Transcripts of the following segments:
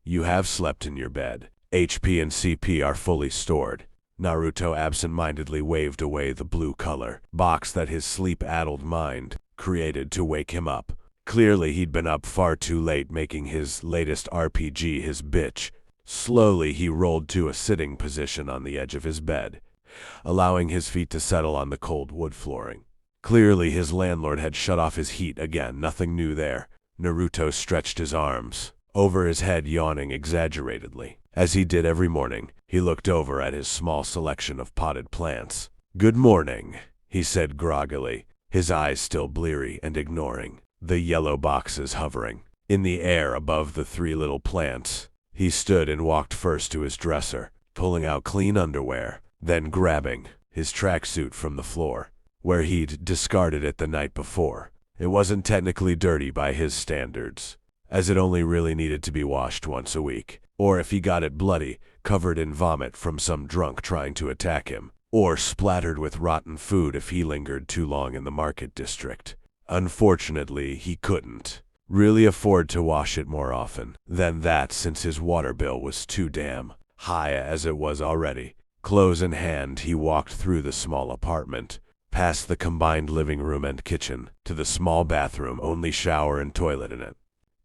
You have slept in your bed. HP and CP are fully stored. Naruto absent-mindedly waved away the blue color box that his sleep-addled mind created to wake him up. Clearly, he'd been up far too late making his latest RPG his bitch. Slowly, he rolled to a sitting position on the edge of his bed, allowing his feet to settle on the cold wood flooring. Clearly, his landlord had shut off his heat again, nothing new there. Naruto stretched his arms over his head, yawning exaggeratedly. As he did every morning, he looked over at his small selection of potted plants. "Good morning," he said groggily, his eyes still bleary and ignoring the yellow boxes hovering in the air above the three little plants. He stood and walked first to his dresser, pulling out clean underwear, then grabbing his tracksuit from the floor, where he'd discarded it the night before. It wasn't technically dirty by his standards, as it only really needed to be washed once a week, or if he got it bloody, covered in vomit from some drunk trying to attack him, or splattered with rotten food if he lingered too long in the market district. Unfortunately, he couldn't really afford to wash it more often than that, since his water bill was too damn high as it was already. Clothes in hand, he walked through the small apartment, past the combined living room and kitchen, to the small bathroom, only shower and toilet in it.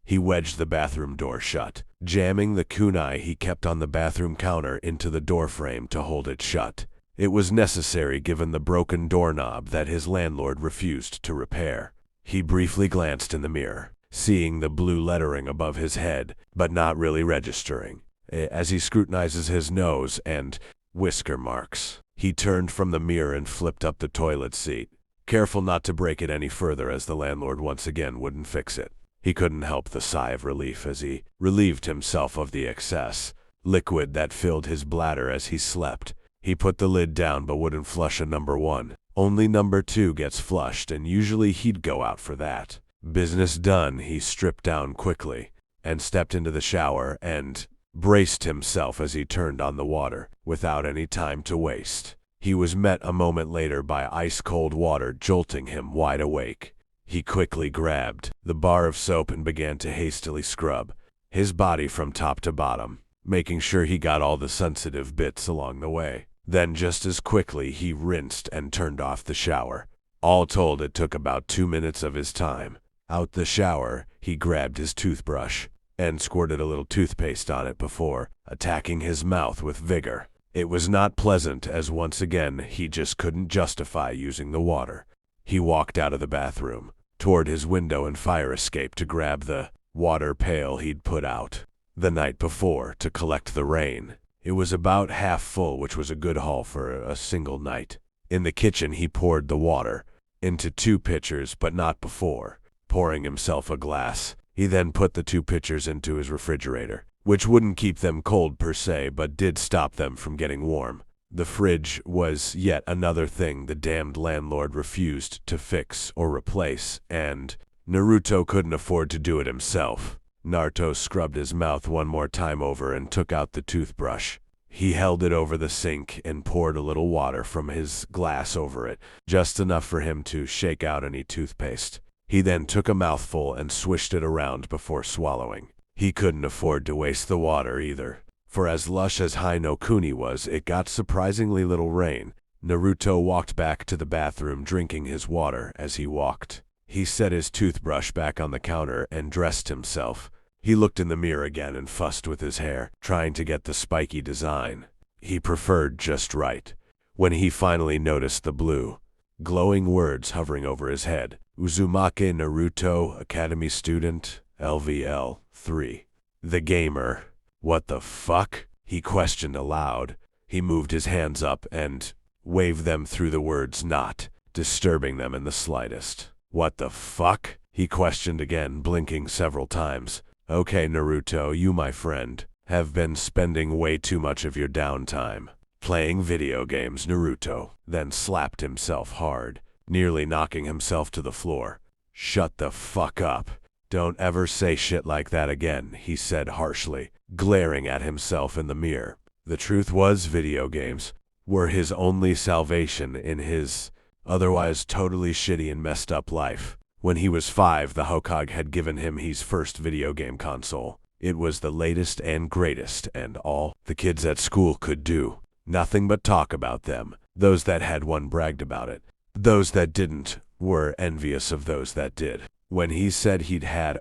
He wedged the bathroom door shut, jamming the kunai he kept on the bathroom counter into the doorframe to hold it shut. It was necessary given the broken doorknob that his landlord refused to repair. He briefly glanced in the mirror, seeing the blue lettering above his head, but not really registering. As he scrutinizes his nose and whisker marks, he turned from the mirror and flipped up the toilet seat, careful not to break it any further, as the landlord once again wouldn't fix it. He couldn't help the sigh of relief as he relieved himself of the excess liquid that filled his bladder as he slept. He put the lid down but wouldn't flush a number 1. Only number 2 gets flushed, and usually he'd go out for that. Business done, he stripped down quickly and stepped into the shower and braced himself as he turned on the water without any time to waste. He was met a moment later by ice-cold water jolting him wide awake. He quickly grabbed the bar of soap and began to hastily scrub his body from top to bottom, making sure he got all the sensitive bits along the way. Then just as quickly he rinsed and turned off the shower. All told, it took about 2 minutes of his time. Out the shower, he grabbed his toothbrush and squirted a little toothpaste on it before attacking his mouth with vigor. It was not pleasant, as once again he just couldn't justify using the water. He walked out of the bathroom, toward his window and fire escape to grab the water pail he'd put out the night before to collect the rain. It was about half full, which was a good haul for a single night. In the kitchen, he poured the water into 2 pitchers, but not before pouring himself a glass. He then put the 2 pitchers into his refrigerator, which wouldn't keep them cold per se, but did stop them from getting warm. The fridge was yet another thing the damned landlord refused to fix or replace, and Naruto couldn't afford to do it himself. Naruto scrubbed his mouth one more time over and took out the toothbrush. He held it over the sink and poured a little water from his glass over it, just enough for him to shake out any toothpaste. He then took a mouthful and swished it around before swallowing. He couldn't afford to waste the water either, for as lush as Hai no Kuni was, it got surprisingly little rain. Naruto walked back to the bathroom, drinking his water as he walked. He set his toothbrush back on the counter and dressed himself. He looked in the mirror again and fussed with his hair, trying to get the spiky design he preferred just right. When he finally noticed the blue, glowing words hovering over his head, Uzumake Naruto, Academy Student, LVL 3. The gamer. What the fuck? He questioned aloud. He moved his hands up and waved them through the words, not disturbing them in the slightest. What the fuck? He questioned again, blinking several times. Okay, Naruto, you, my friend, have been spending way too much of your downtime playing video games. Naruto then slapped himself hard, nearly knocking himself to the floor. Shut the fuck up. Don't ever say shit like that again, he said harshly, glaring at himself in the mirror. The truth was, video games were his only salvation in his otherwise totally shitty and messed up life. When he was 5, the Hokage had given him his first video game console. It was the latest and greatest, and all the kids at school could do. Nothing but talk about them. Those that had one bragged about it. Those that didn't were envious of those that did. When he said he'd had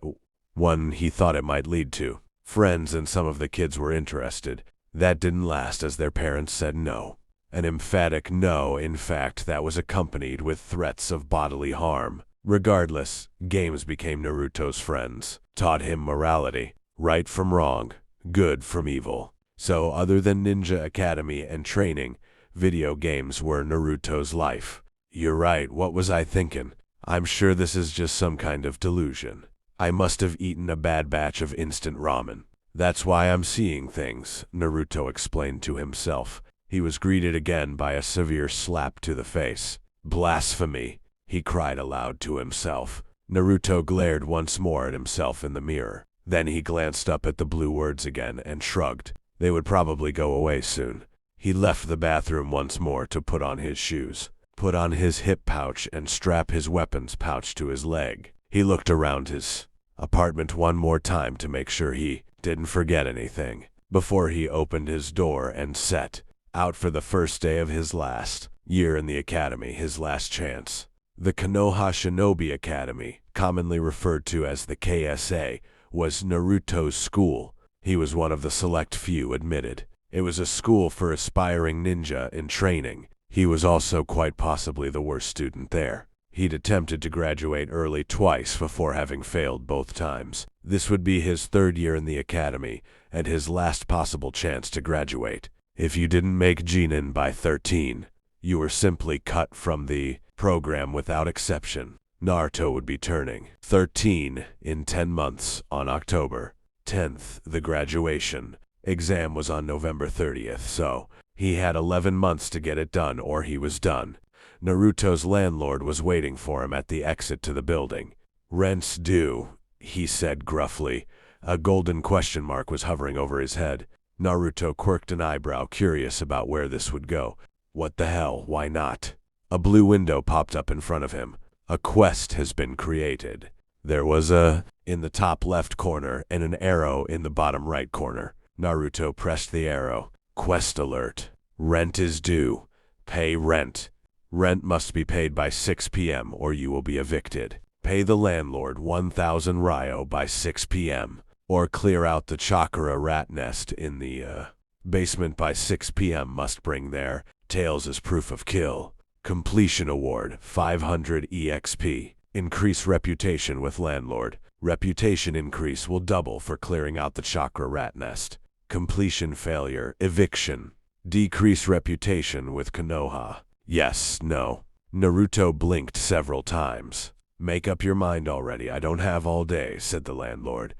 one, he thought it might lead to friends, and some of the kids were interested. That didn't last, as their parents said no. An emphatic no, in fact, that was accompanied with threats of bodily harm. Regardless, games became Naruto's friends, taught him morality, right from wrong, good from evil. So, other than Ninja Academy and training, video games were Naruto's life. You're right, what was I thinking? I'm sure this is just some kind of delusion. I must have eaten a bad batch of instant ramen. That's why I'm seeing things, Naruto explained to himself. He was greeted again by a severe slap to the face. Blasphemy, he cried aloud to himself. Naruto glared once more at himself in the mirror. Then he glanced up at the blue words again and shrugged. They would probably go away soon. He left the bathroom once more to put on his shoes, put on his hip pouch, and strap his weapons pouch to his leg. He looked around his apartment one more time to make sure he didn't forget anything before he opened his door and set out for the first day of his last year in the academy, his last chance. The Konoha Shinobi Academy, commonly referred to as the KSA, was Naruto's school. He was one of the select few admitted. It was a school for aspiring ninja in training. He was also quite possibly the worst student there. He'd attempted to graduate early twice before having failed both times. This would be his third year in the academy, and his last possible chance to graduate. If you didn't make Genin by 13, you were simply cut from the program without exception. Naruto would be turning 13 in 10 months on October 10th. The graduation exam was on November 30th, so he had 11 months to get it done, or he was done. Naruto's landlord was waiting for him at the exit to the building. Rent's due, he said gruffly. A golden question mark was hovering over his head. Naruto quirked an eyebrow, curious about where this would go. What the hell, why not? A blue window popped up in front of him. A quest has been created. There was a in the top left corner and an arrow in the bottom right corner. Naruto pressed the arrow. Quest alert. Rent is due. Pay rent. Rent must be paid by 6 p.m. or you will be evicted. Pay the landlord 1,000 ryo by 6 p.m. or clear out the chakra rat nest in the basement by 6 p.m. Must bring their tails as proof of kill. Completion award 500 EXP. Increase reputation with landlord. Reputation increase will double for clearing out the chakra rat nest. Completion failure, eviction. Decrease reputation with Konoha. Yes, no. Naruto blinked several times. Make up your mind already, I don't have all day, said the landlord.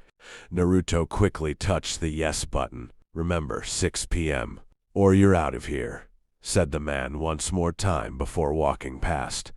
Naruto quickly touched the yes button. Remember, 6 p.m. or you're out of here, said the man once more time before walking past.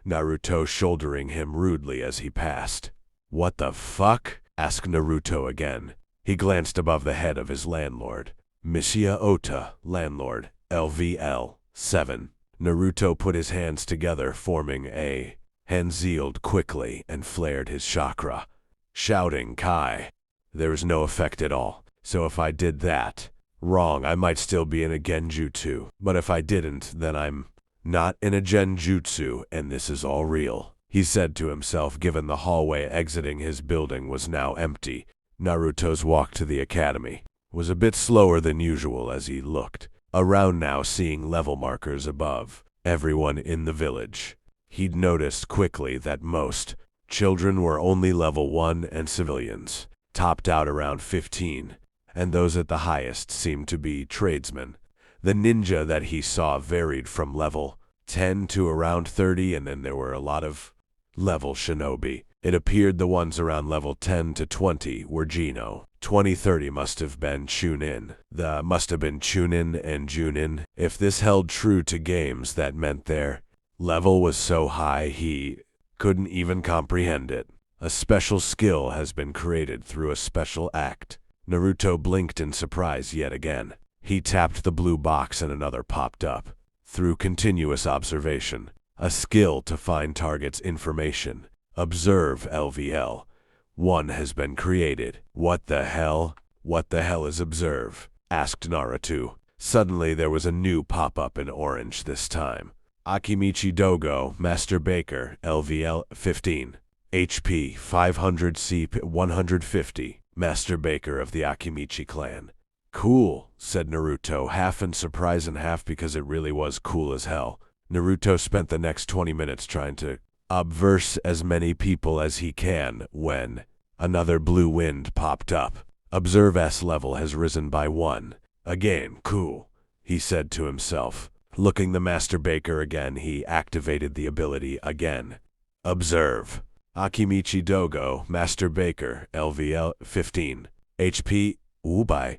Naruto shouldering him rudely as he passed. What the fuck? Asked Naruto again. He glanced above the head of his landlord. Missia Ota, landlord, LVL, 7. Naruto put his hands together, forming a hand-sealed quickly, and flared his chakra, shouting Kai. There was no effect at all, so if I did that wrong, I might still be in a genjutsu, but if I didn't, then I'm not in a genjutsu, and this is all real, he said to himself, given the hallway exiting his building was now empty. Naruto's walk to the academy was a bit slower than usual as he looked around now, seeing level markers above everyone in the village. He'd noticed quickly that most children were only level 1 and civilians topped out around 15, and those at the highest seemed to be tradesmen. The ninja that he saw varied from level 10 to around 30, and then there were a lot of level shinobi. It appeared the ones around level 10 to 20 were Gino. 20-30 must have been Chunin. Must have been Chunin and Junin. If this held true to games, that meant their level was so high he couldn't even comprehend it. A special skill has been created through a special act. Naruto blinked in surprise yet again. He tapped the blue box and another popped up. Through continuous observation, a skill to find target's information. Observe LVL. One has been created. What the hell? What the hell is observe? Asked Naruto. Suddenly there was a new pop-up in orange this time. Akimichi Dogo, Master Baker, LVL 15. HP 500 CP 150. Master Baker of the Akimichi clan. Cool, said Naruto, half in surprise and half because it really was cool as hell. Naruto spent the next 20 minutes trying to obverse as many people as he can when another blue wind popped up. Observe S level has risen by 1. Again, cool, he said to himself. Looking the Master Baker again, he activated the ability again. Observe. Akimichi Dogo, Master Baker, LVL 15. HP, Wubai,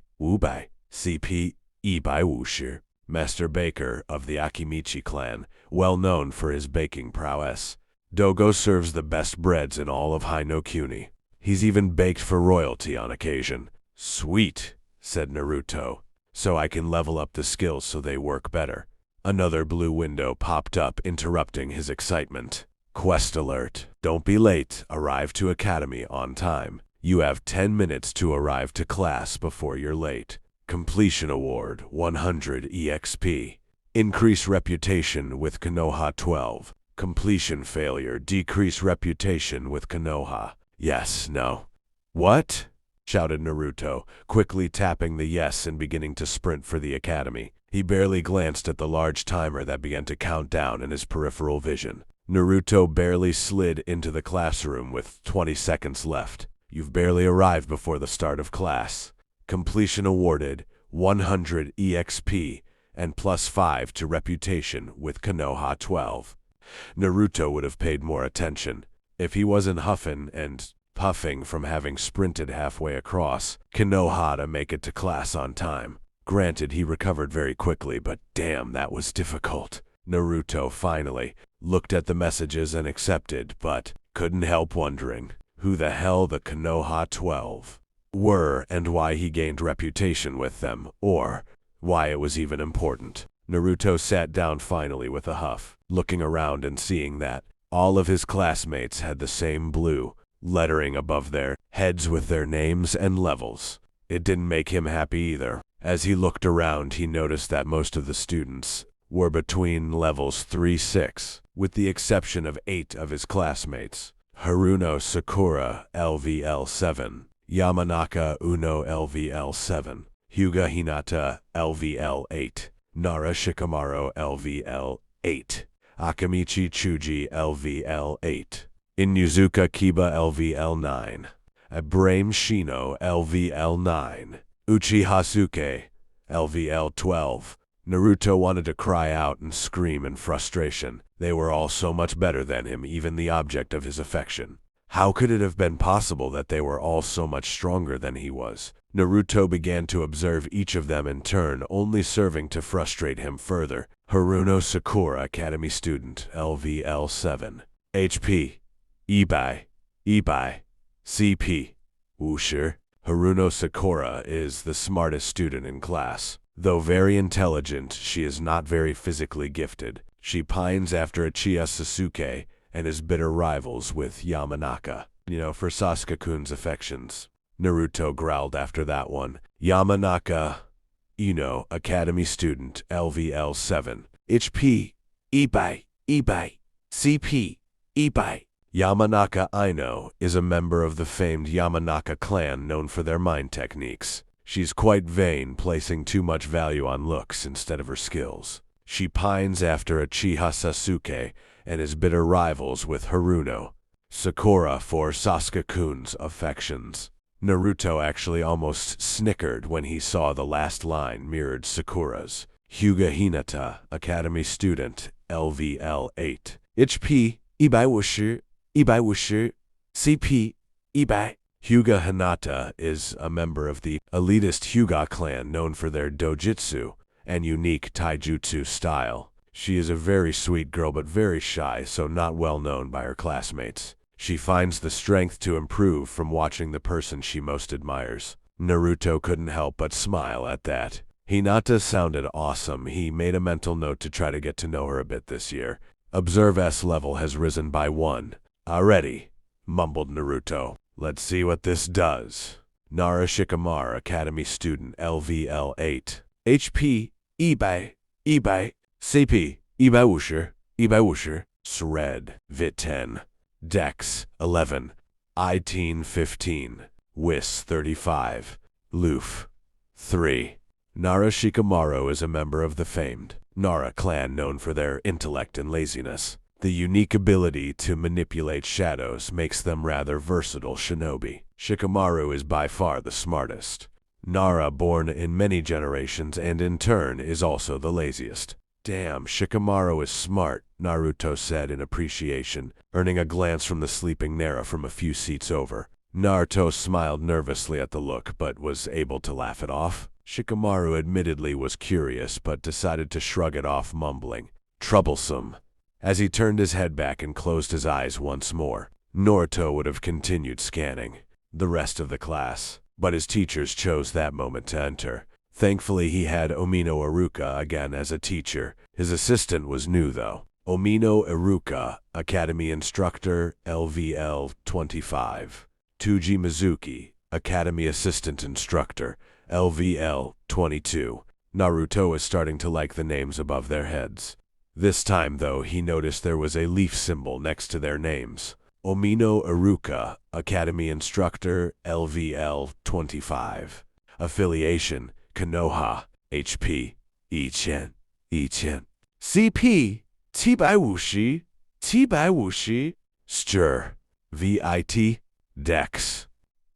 CP, Ibai Wushi. Master Baker of the Akimichi clan, well known for his baking prowess. Dogo serves the best breads in all of Hinokuni. He's even baked for royalty on occasion. Sweet, said Naruto, so I can level up the skills so they work better. Another blue window popped up, interrupting his excitement. Quest alert. Don't be late. Arrive to Academy on time. You have 10 minutes to arrive to class before you're late. Completion award 100 EXP. Increase reputation with Konoha 12. Completion failure. Decrease reputation with Konoha. Yes, no. What? Shouted Naruto, quickly tapping the yes and beginning to sprint for the academy. He barely glanced at the large timer that began to count down in his peripheral vision. Naruto barely slid into the classroom with 20 seconds left. You've barely arrived before the start of class. Completion awarded 100 EXP and +5 to reputation with Konoha 12. Naruto would have paid more attention if he wasn't huffing and puffing from having sprinted halfway across Konoha to make it to class on time. Granted, he recovered very quickly, but damn, that was difficult. Naruto finally looked at the messages and accepted, but couldn't help wondering who the hell the Konoha 12 were and why he gained reputation with them, or why it was even important. Naruto sat down finally with a huff, looking around and seeing that all of his classmates had the same blue lettering above their heads with their names and levels. It didn't make him happy either. As he looked around, he noticed that most of the students were between levels 3-6, with the exception of 8 of his classmates. Haruno Sakura, LVL 7. Yamanaka Uno, LVL 7. Hyuga Hinata, LVL 8. Nara Shikamaru, LVL 8. Akimichi Chuji, LVL 8. Inuzuka Kiba, LVL 9. Abraham Shino, LVL 9. Uchiha Suke, LVL 12. Naruto wanted to cry out and scream in frustration. They were all so much better than him, even the object of his affection. How could it have been possible that they were all so much stronger than he was? Naruto began to observe each of them in turn, only serving to frustrate him further. Haruno Sakura, Academy student, LVL 7. HP, Ibai, CP, Wushi. Haruno Sakura is the smartest student in class. Though very intelligent, she is not very physically gifted. She pines after Uchiha Sasuke and is bitter rivals with Yamanaka, for Sasuke-kun's affections. Naruto growled after that one. Yamanaka, Academy student, LVL 7. HP, Ibai, CP, Ibai. Yamanaka Ino is a member of the famed Yamanaka clan known for their mind techniques. She's quite vain, placing too much value on looks instead of her skills. She pines after Uchiha Sasuke and is bitter rivals with Haruno Sakura for Sasuke-kun's affections. Naruto actually almost snickered when he saw the last line mirrored Sakura's. Hyuga Hinata, Academy student, LVL 8. HP, Ibai Wushi, CP, Ibai. Hyuga Hinata is a member of the elitist Hyuga clan known for their dojutsu and unique taijutsu style. She is a very sweet girl but very shy, so not well known by her classmates. She finds the strength to improve from watching the person she most admires. Naruto couldn't help but smile at that. Hinata sounded awesome. He made a mental note to try to get to know her a bit this year. Observe S level has risen by 1. Already, mumbled Naruto. Let's see what this does. Nara Shikamaru, Academy Student, LVL 8. HP, 100, CP, 150, SRED, VIT 10. Dex, 11. ITeen 15. WIS 35. LUF 3. Nara Shikamaru is a member of the famed Nara clan known for their intellect and laziness. The unique ability to manipulate shadows makes them rather versatile shinobi. Shikamaru is by far the smartest. Nara, born in many generations and in turn is also the laziest. Damn, Shikamaru is smart, Naruto said in appreciation, earning a glance from the sleeping Nara from a few seats over. Naruto smiled nervously at the look, but was able to laugh it off. Shikamaru admittedly was curious, but decided to shrug it off, mumbling, "Troublesome." As he turned his head back and closed his eyes once more, Naruto would have continued scanning the rest of the class, but his teachers chose that moment to enter. Thankfully, he had Omino Iruka again as a teacher. His assistant was new, though. Omino Iruka, Academy Instructor, LVL 25. Tuji Mizuki, Academy Assistant Instructor, LVL 22. Naruto was starting to like the names above their heads. This time, though, he noticed there was a leaf symbol next to their names. Omino Iruka, Academy Instructor, LVL 25. Affiliation, Konoha, HP, 1000, CP, 750, STIR, VIT, Dex,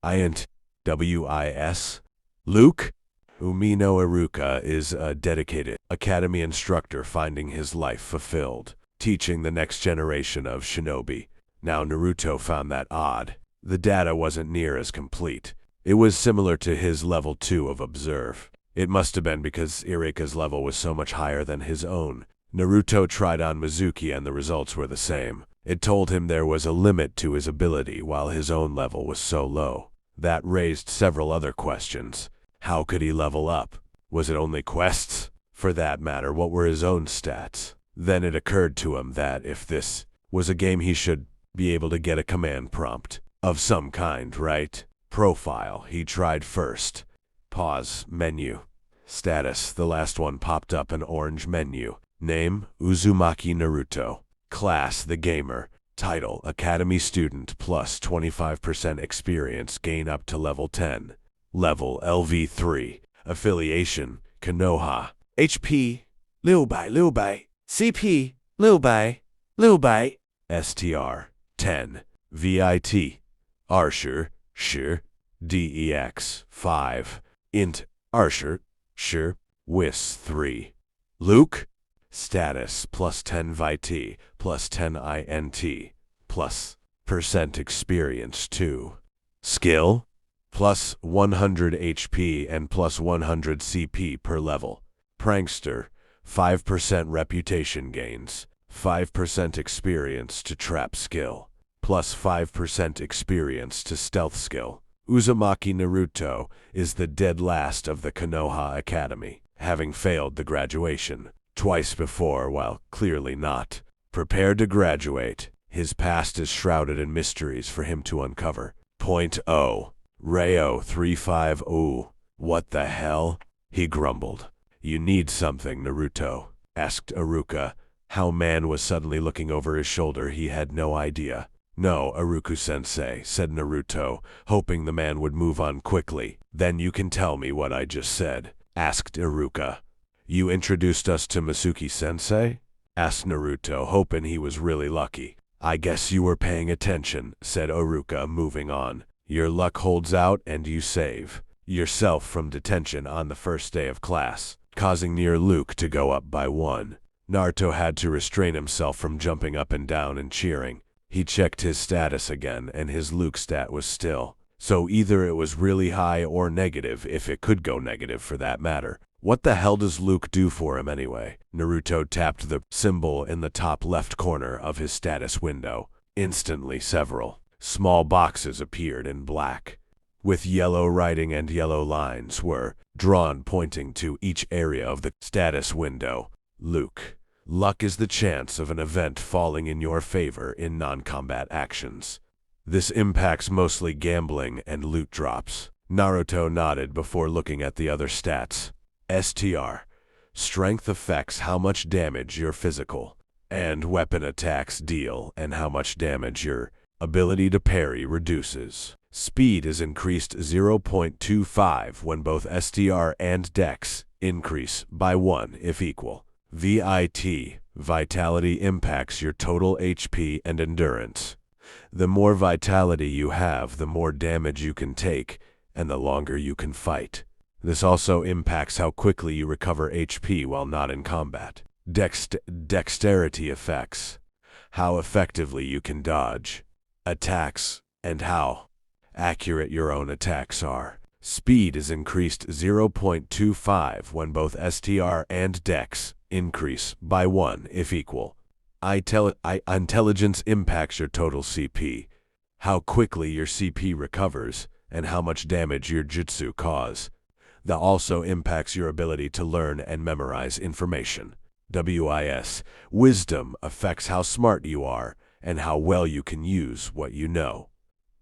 INT, WIS, Luke. Umino Iruka is a dedicated academy instructor finding his life fulfilled, teaching the next generation of shinobi. Now Naruto found that odd. The data wasn't near as complete. It was similar to his level 2 of Observe. It must have been because Iruka's level was so much higher than his own. Naruto tried on Mizuki and the results were the same. It told him there was a limit to his ability while his own level was so low. That raised several other questions. How could he level up? Was it only quests? For that matter, what were his own stats? Then it occurred to him that if this was a game, he should be able to get a command prompt of some kind, right? Profile, he tried first. Pause, menu. Status, the last one popped up an orange menu. Name, Uzumaki Naruto. Class, the gamer. Title, Academy Student plus 25% experience gain up to level 10. Level, LV3. Affiliation, Konoha. HP, 600, CP, 600, STR, 10. VIT, Arsher, DEX, 5. Int, Arsher, WIS, 3. Luke, status, plus 10 VIT, plus 10 INT, plus % experience, 2. Skill, plus 100 HP and plus 100 CP per level. Prankster, 5% reputation gains, 5% experience to trap skill, plus 5% experience to stealth skill. Uzumaki Naruto is the dead last of the Konoha Academy, having failed the graduation twice before while clearly not prepared to graduate. His past is shrouded in mysteries for him to uncover. Point O. Rayo 350. What the hell? He grumbled. You need something, Naruto, asked Iruka. How man was suddenly looking over his shoulder, he had no idea. No, Iruku-sensei, said Naruto, hoping the man would move on quickly. Then you can tell me what I just said, asked Iruka. You introduced us to Masuki-sensei? Asked Naruto, hoping he was really lucky. I guess you were paying attention, said Iruka, moving on. Your luck holds out and you save yourself from detention on the first day of class, causing near Luke to go up by 1. Naruto had to restrain himself from jumping up and down and cheering. He checked his status again and his Luke stat was still. So either it was really high or negative, if it could go negative for that matter. What the hell does Luke do for him anyway? Naruto tapped the symbol in the top left corner of his status window. Instantly several small boxes appeared in black, with yellow writing and yellow lines were drawn pointing to each area of the status window. Luke. Luck is the chance of an event falling in your favor in non-combat actions. This impacts mostly gambling and loot drops. Naruto nodded before looking at the other stats. STR. Strength affects how much damage your physical and weapon attacks deal and how much damage your ability to parry reduces. Speed is increased 0.25 when both STR and Dex increase by 1 if equal. VIT. Vitality impacts your total HP and endurance. The more vitality you have, the more damage you can take, and the longer you can fight. This also impacts how quickly you recover HP while not in combat. Dexterity effects. How effectively you can dodge attacks and how accurate your own attacks are. Speed is increased 0.25 when both STR and Dex increase by 1 if equal. Intelligence impacts your total CP, how quickly your CP recovers, and how much damage your jutsu cause. That also impacts your ability to learn and memorize information. WIS. Wisdom affects how smart you are and how well you can use what you know.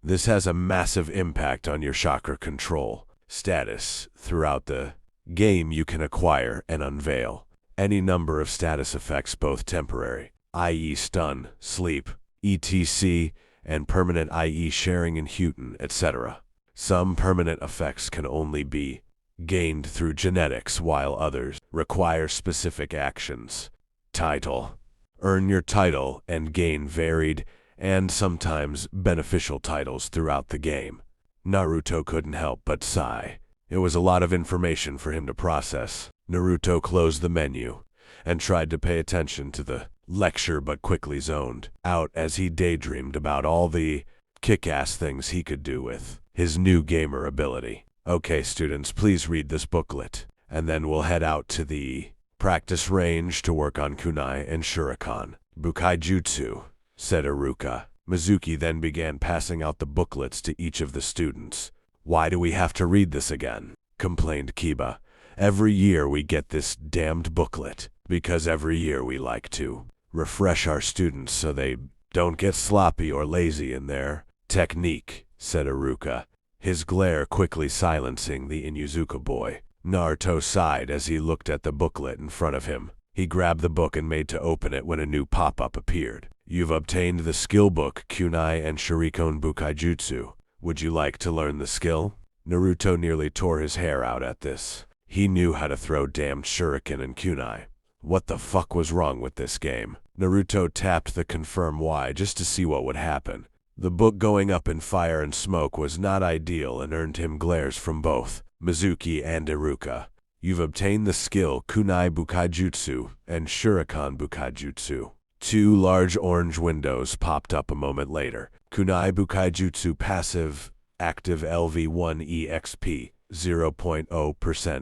This has a massive impact on your chakra control status. Throughout the game, you can acquire and unveil any number of status effects, both temporary, i.e. stun, sleep, etc., and permanent, i.e. sharing and Huten, etc. Some permanent effects can only be gained through genetics, while others require specific actions. Title. Earn your title and gain varied and sometimes beneficial titles throughout the game. Naruto couldn't help but sigh. It was a lot of information for him to process. Naruto closed the menu and tried to pay attention to the lecture, but quickly zoned out as he daydreamed about all the kick-ass things he could do with his new gamer ability. Okay, students, please read this booklet, and then we'll head out to the practice range to work on kunai and shuriken. Bukai Jutsu, said Iruka. Mizuki then began passing out the booklets to each of the students. Why do we have to read this again? Complained Kiba. Every year we get this damned booklet, because every year we like to refresh our students so they don't get sloppy or lazy in their technique, said Iruka, his glare quickly silencing the Inuzuka boy. Naruto sighed as he looked at the booklet in front of him. He grabbed the book and made to open it when a new pop-up appeared. You've obtained the skill book, Kunai and Shuriken Bukaijutsu. Would you like to learn the skill? Naruto nearly tore his hair out at this. He knew how to throw damned shuriken and kunai. What the fuck was wrong with this game? Naruto tapped the confirm Y just to see what would happen. The book going up in fire and smoke was not ideal and earned him glares from both Mizuki and Iruka. You've obtained the skill Kunai Bukaijutsu and Shuriken Bukaijutsu. Two large orange windows popped up a moment later. Kunai Bukaijutsu passive, active LV1 EXP, 0.0%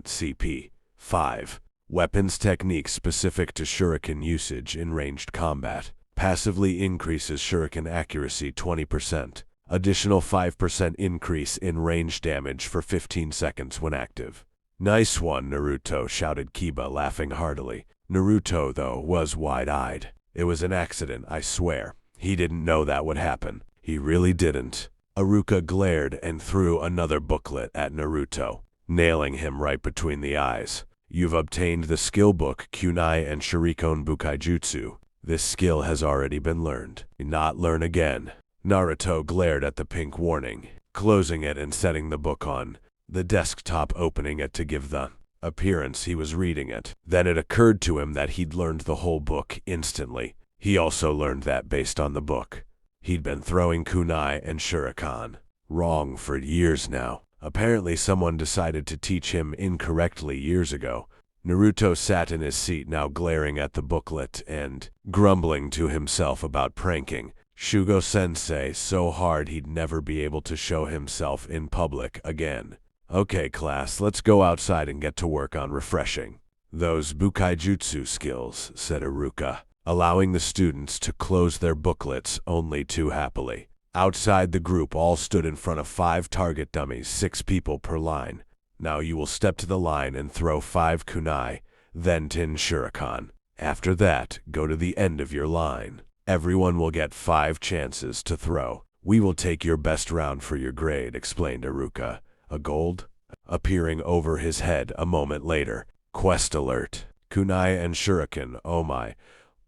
CP. 5. Weapons technique specific to shuriken usage in ranged combat. Passively increases shuriken accuracy 20%. Additional 5% increase in range damage for 15 seconds when active. Nice one, Naruto, shouted Kiba, laughing heartily. Naruto, though, was wide-eyed. It was an accident, I swear. He didn't know that would happen. He really didn't. Iruka glared and threw another booklet at Naruto, nailing him right between the eyes. You've obtained the skill book Kunai and Shuriken Bukaijutsu. This skill has already been learned. Not learn again. Naruto glared at the pink warning, closing it and setting the book on the desktop, opening it to give the appearance he was reading it. Then it occurred to him that he'd learned the whole book instantly. He also learned that based on the book, he'd been throwing kunai and shuriken wrong for years now. Apparently someone decided to teach him incorrectly years ago. Naruto sat in his seat, now glaring at the booklet and grumbling to himself about pranking Shugo-sensei so hard he'd never be able to show himself in public again. Okay, class, let's go outside and get to work on refreshing those Bukaijutsu skills, said Iruka, allowing the students to close their booklets only too happily. Outside, the group all stood in front of 5 target dummies, 6 people per line. Now you will step to the line and throw 5 kunai, then 10 shuriken. After that, go to the end of your line. Everyone will get 5 chances to throw We will take your best round for your grade, explained Iruka. A gold? Appearing over his head a moment later. Quest alert. Kunai and Shuriken, oh my.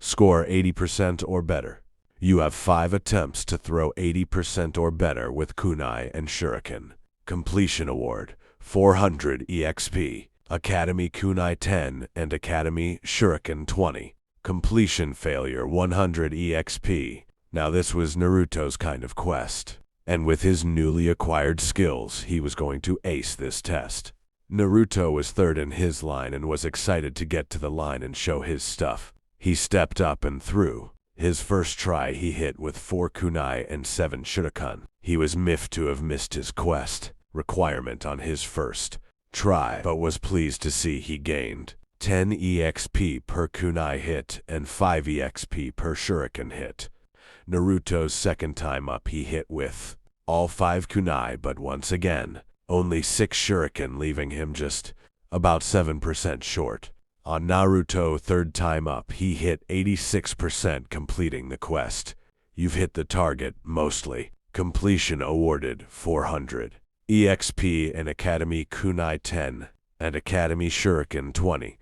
Score 80% or better. You have 5 attempts to throw 80% or better with Kunai and Shuriken. Completion award, 400 EXP. Academy Kunai 10 and Academy Shuriken 20. Completion failure, 100 EXP. Now this was Naruto's kind of quest. And with his newly acquired skills, he was going to ace this test. Naruto was third in his line and was excited to get to the line and show his stuff. He stepped up and threw. His first try he hit with 4 kunai and 7 shuriken. He was miffed to have missed his quest requirement on his first try, but was pleased to see he gained 10 EXP per kunai hit and 5 EXP per shuriken hit. Naruto's second time up he hit with all 5 kunai, but once again, only 6 shuriken, leaving him just about 7% short. On Naruto third time up, he hit 86%, completing the quest. You've hit the target, mostly. Completion awarded 400 EXP and Academy Kunai 10 and Academy Shuriken 20.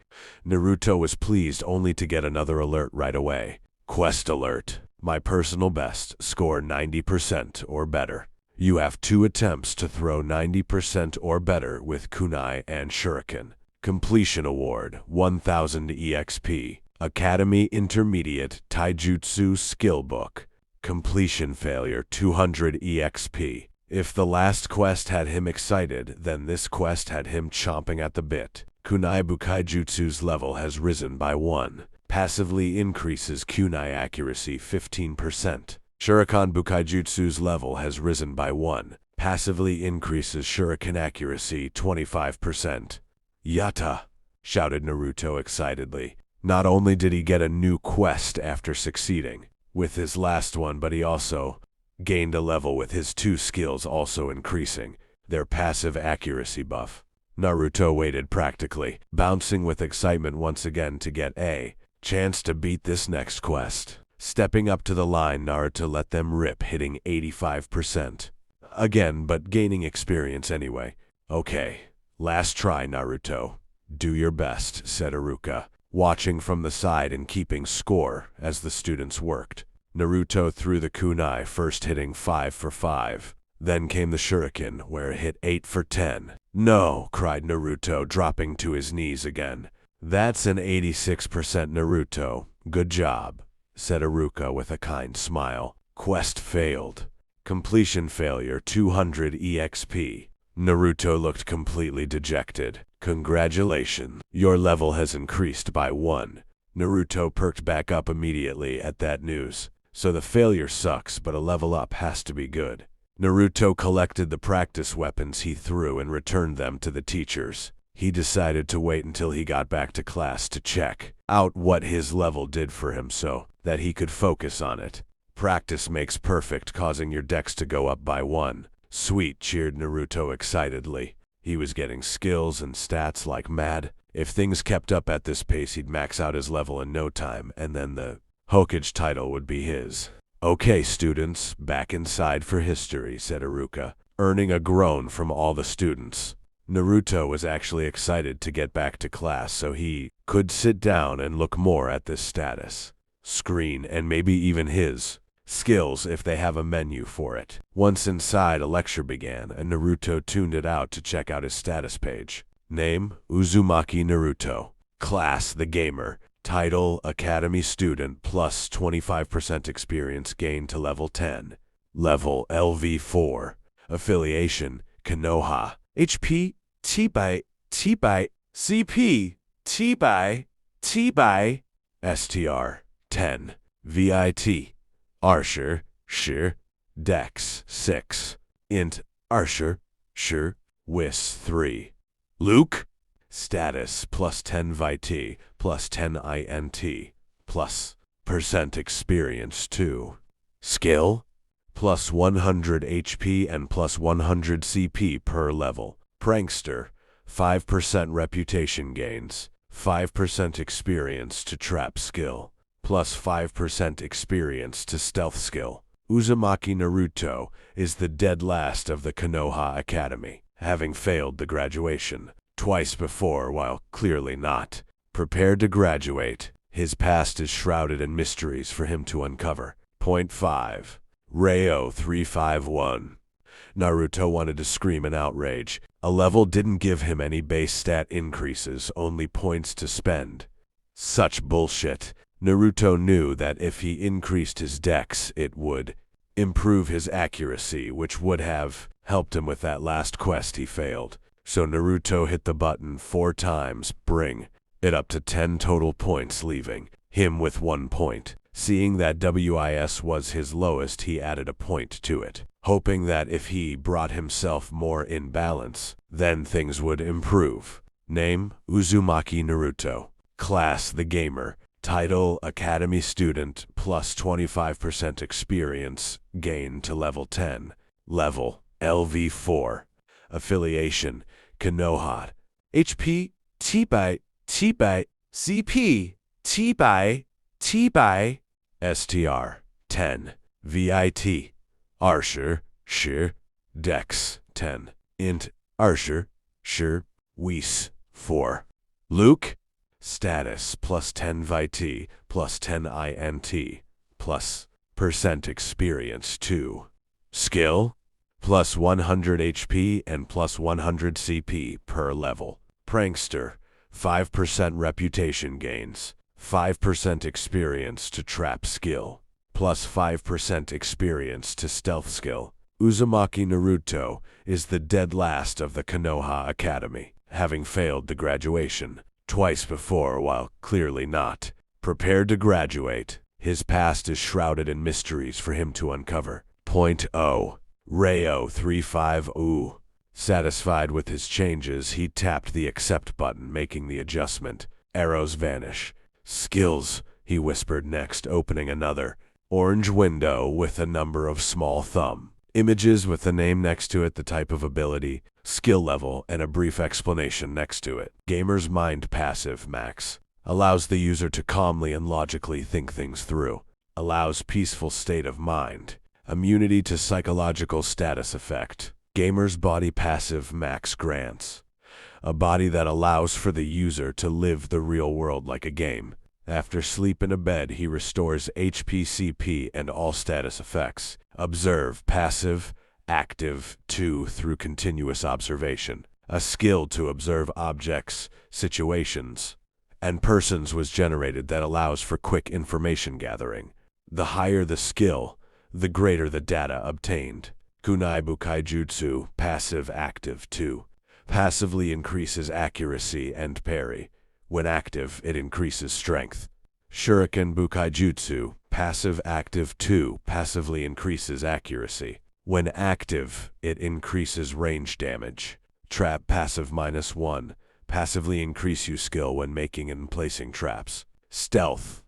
Naruto was pleased only to get another alert right away. Quest alert. My personal best, score 90% or better. You have 2 attempts to throw 90% or better with kunai and shuriken. Completion award, 1000 EXP. Academy Intermediate Taijutsu Skill Book. Completion failure, 200 EXP. If the last quest had him excited, then this quest had him chomping at the bit. Kunai Bukaijutsu's level has risen by 1. Passively increases kunai accuracy 15%. Shuriken Bukaijutsu's level has risen by 1. Passively increases shuriken accuracy 25%. Yatta! Shouted Naruto excitedly. Not only did he get a new quest after succeeding with his last one, but he also gained a level with his 2 skills also increasing their passive accuracy buff. Naruto waited practically, bouncing with excitement once again to get a chance to beat this next quest. Stepping up to the line, Naruto let them rip, hitting 85%. Again, but gaining experience anyway. Okay, last try, Naruto. Do your best, said Iruka, watching from the side and keeping score as the students worked. Naruto threw the kunai, first hitting 5 for 5. Then came the shuriken, where it hit 8 for 10. No, cried Naruto, dropping to his knees again. That's an 86%, Naruto. Good job, said Iruka with a kind smile. Quest failed. Completion failure, 200 EXP. Naruto looked completely dejected. Congratulations. Your level has increased by 1. Naruto perked back up immediately at that news. So the failure sucks, but a level up has to be good. Naruto collected the practice weapons he threw and returned them to the teachers. He decided to wait until he got back to class to check out what his level did for him so that he could focus on it. Practice makes perfect, causing your dex to go up by 1. Sweet, cheered Naruto excitedly. He was getting skills and stats like mad. If things kept up at this pace, he'd max out his level in no time, and then the Hokage title would be his. Okay, students, back inside for history, said Iruka, earning a groan from all the students. Naruto was actually excited to get back to class so he could sit down and look more at this status screen and maybe even his skills if they have a menu for it. Once inside, a lecture began, and Naruto tuned it out to check out his status page. Name, Uzumaki Naruto. Class, the gamer. Title, Academy Student, plus 25% experience gained to level 10. Level, LV4. Affiliation, Konoha. HP, T-by, CP, T-by, STR, 10. VIT, Arsher, Shir, Dex, 6. Int, Arsher, Shir, Whis, 3. Luke, Status, plus 10 VIT, plus 10 INT, plus % experience 2. Skill, plus 100 HP and plus 100 CP per level. Prankster, 5% reputation gains, 5% experience to trap skill, plus 5% experience to stealth skill. Uzumaki Naruto is the dead last of the Konoha Academy, having failed the graduation twice before while clearly not prepared to graduate. His past is shrouded in mysteries for him to uncover. Point 5. Rayo 351. Naruto wanted to scream in outrage. A level didn't give him any base stat increases, only points to spend. Such bullshit. Naruto knew that if he increased his dex, it would improve his accuracy, which would have helped him with that last quest he failed. So Naruto hit the button 4 times, bring it up to 10 total points, leaving him with 1 point. Seeing that WIS was his lowest, he added a point to it, hoping that if he brought himself more in balance, then things would improve. Name: Uzumaki Naruto. Class: the gamer. Title: Academy student, plus 25% experience gain to level 10. Level: LV4. Affiliation: Konoha. HP: T-by, CP, T-by, STR: 10. VIT: Arsher, Dex: 10. Int: Arsher, Whis: 4. Luke: Status plus 10 VIT plus 10 INT plus % experience 2. Skill: plus 100 HP and plus 100 CP per level. Prankster: 5% reputation gains, 5% experience to trap skill, plus 5% experience to stealth skill. Uzumaki Naruto is the dead last of the Konoha Academy, having failed the graduation twice before while clearly not prepared to graduate. His past is shrouded in mysteries for him to uncover. Point 0. Rayo 350. Satisfied with his changes, he tapped the accept button, making the adjustment. Arrows vanish. Skills, he whispered next, opening another orange window with a number of small thumb images with the name next to it, the type of ability, skill level, and a brief explanation next to it. Gamer's Mind Passive Max. Allows the user to calmly and logically think things through. Allows peaceful state of mind. Immunity to psychological status effect. Gamer's Body Passive Max grants a body that allows for the user to live the real world like a game. After sleep in a bed, he restores HP, CP, and all status effects. Observe Passive Active 2 through continuous observation. A skill to observe objects, situations, and persons was generated that allows for quick information gathering. The higher the skill, the greater the data obtained. Kunai Bukai Jutsu Passive Active 2. Passively increases accuracy and parry. When active, it increases strength. Shuriken Bukai Jutsu Passive Active 2 passively increases accuracy. When active, it increases range damage. Trap Passive -1. Passively increase your skill when making and placing traps. Stealth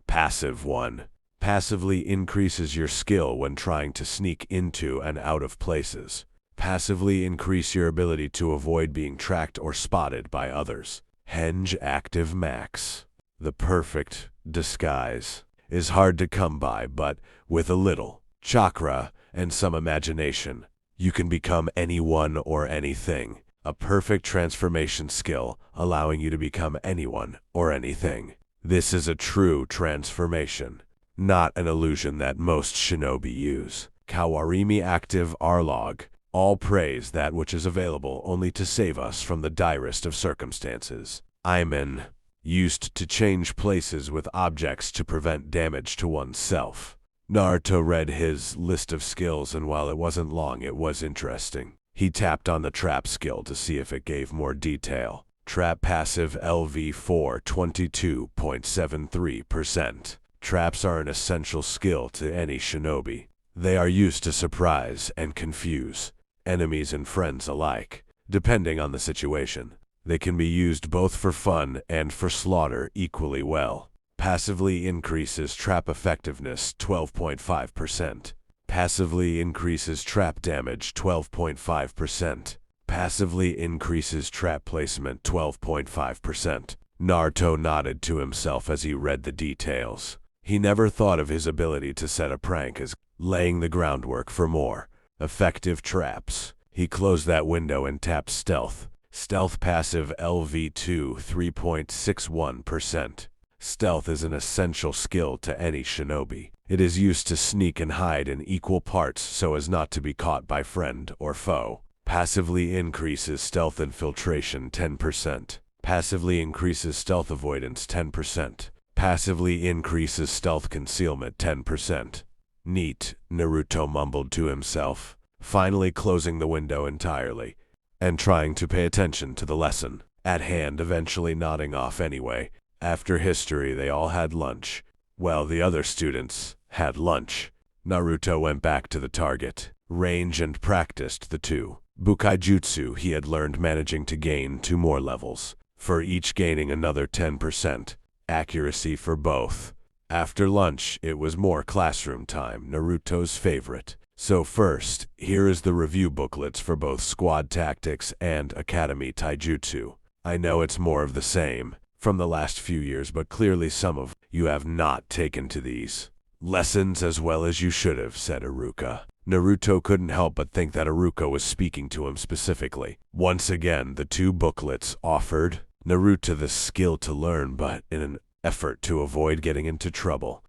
Passive 1. Passively increases your skill when trying to sneak into and out of places. Passively increase your ability to avoid being tracked or spotted by others. Henge Active Max. The perfect disguise is hard to come by, but with a little chakra and some imagination, you can become anyone or anything. A perfect transformation skill, allowing you to become anyone or anything. This is a true transformation, not an illusion that most shinobi use. Kawarimi Active Arlog. All praise that which is available only to save us from the direst of circumstances. Aimen. Used to change places with objects to prevent damage to oneself. Naruto read his list of skills, and while it wasn't long, it was interesting. He tapped on the trap skill to see if it gave more detail. Trap Passive LV4 22.73%. Traps are an essential skill to any shinobi. They are used to surprise and confuse enemies and friends alike, depending on the situation. They can be used both for fun and for slaughter equally well. Passively increases trap effectiveness 12.5%. Passively increases trap damage 12.5%. Passively increases trap placement 12.5%. Naruto nodded to himself as he read the details. He never thought of his ability to set a prank as laying the groundwork for more effective traps. He closed that window and tapped stealth. Stealth passive LV2 3.61%. Stealth is an essential skill to any shinobi. It is used to sneak and hide in equal parts so as not to be caught by friend or foe. Passively increases stealth infiltration 10%. Passively increases stealth avoidance 10%. Passively increases stealth concealment 10%. Neat, Naruto mumbled to himself, finally closing the window entirely, and trying to pay attention to the lesson at hand, eventually nodding off anyway. After history, they all had lunch. Well, the other students had lunch. Naruto went back to the target range and practiced the two Bukaijutsu he had learned, managing to gain 2 more levels, for each gaining another 10% accuracy for both. After lunch, it was more classroom time, Naruto's favorite. So first, here is the review booklets for both Squad Tactics and Academy Taijutsu. I know it's more of the same from the last few years, but clearly some of you have not taken to these lessons as well as you should have, said Iruka. Naruto couldn't help but think that Iruka was speaking to him specifically. Once again, the 2 booklets offered Naruto the skill to learn, but in an effort to avoid getting into trouble,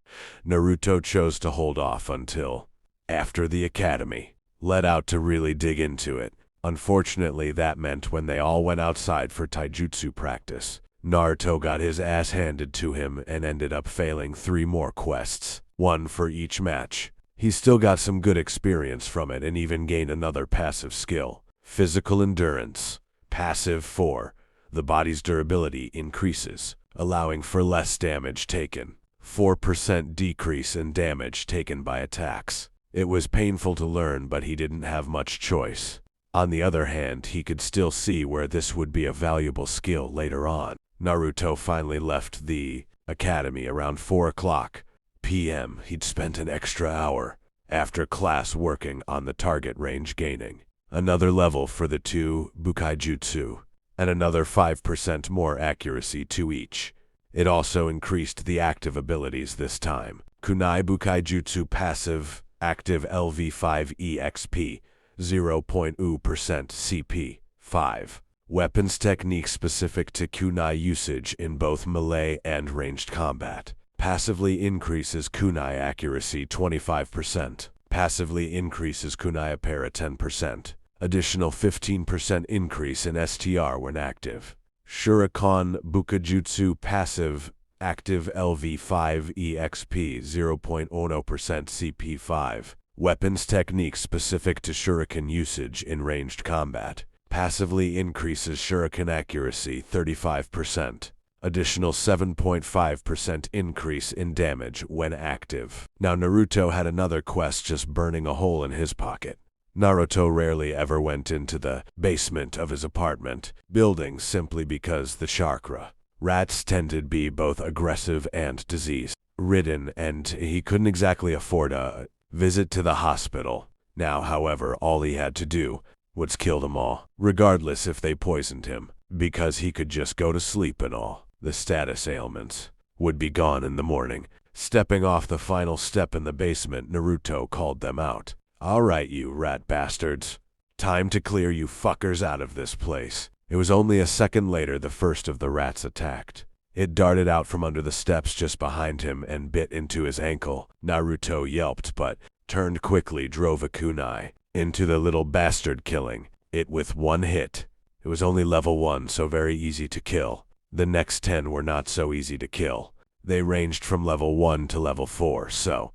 Naruto chose to hold off until after the academy let out to really dig into it. Unfortunately, that meant when they all went outside for taijutsu practice, Naruto got his ass handed to him and ended up failing 3 more quests, 1 for each match. He still got some good experience from it and even gained another passive skill, physical endurance. Passive 4. The body's durability increases, allowing for less damage taken. 4% decrease in damage taken by attacks. It was painful to learn, but he didn't have much choice. On the other hand, he could still see where this would be a valuable skill later on. Naruto finally left the academy around 4 p.m. He'd spent an extra hour after class working on the target range, gaining another level for the 2 Bukaijutsu, and another 5% more accuracy to each. It also increased the active abilities this time. Kunai Bukaijutsu passive, active LV5 EXP, 0.0% CP, 5. Weapons technique specific to kunai usage in both melee and ranged combat. Passively increases kunai accuracy 25%. Passively increases kunai para 10%. Additional 15% increase in STR when active. Shuriken Bukajutsu passive, active LV5 EXP 0.0% CP5. Weapons technique specific to shuriken usage in ranged combat. Passively increases shuriken accuracy 35%. Additional 7.5% increase in damage when active. Now Naruto had another quest just burning a hole in his pocket. Naruto rarely ever went into the basement of his apartment building simply because the chakra rats tended to be both aggressive and disease-ridden, and he couldn't exactly afford a visit to the hospital. Now, however, all he had to do was kill them all, regardless if they poisoned him, because he could just go to sleep and all the status ailments would be gone in the morning. Stepping off the final step in the basement, Naruto called them out. "All right, you rat bastards. Time to clear you fuckers out of this place." It was only a second later the first of the rats attacked. It darted out from under the steps just behind him and bit into his ankle. Naruto yelped but turned quickly, drove a kunai into the little bastard, killing it with 1 hit. It was only level 1, so very easy to kill. The next 10 were not so easy to kill. They ranged from level 1 to level 4, so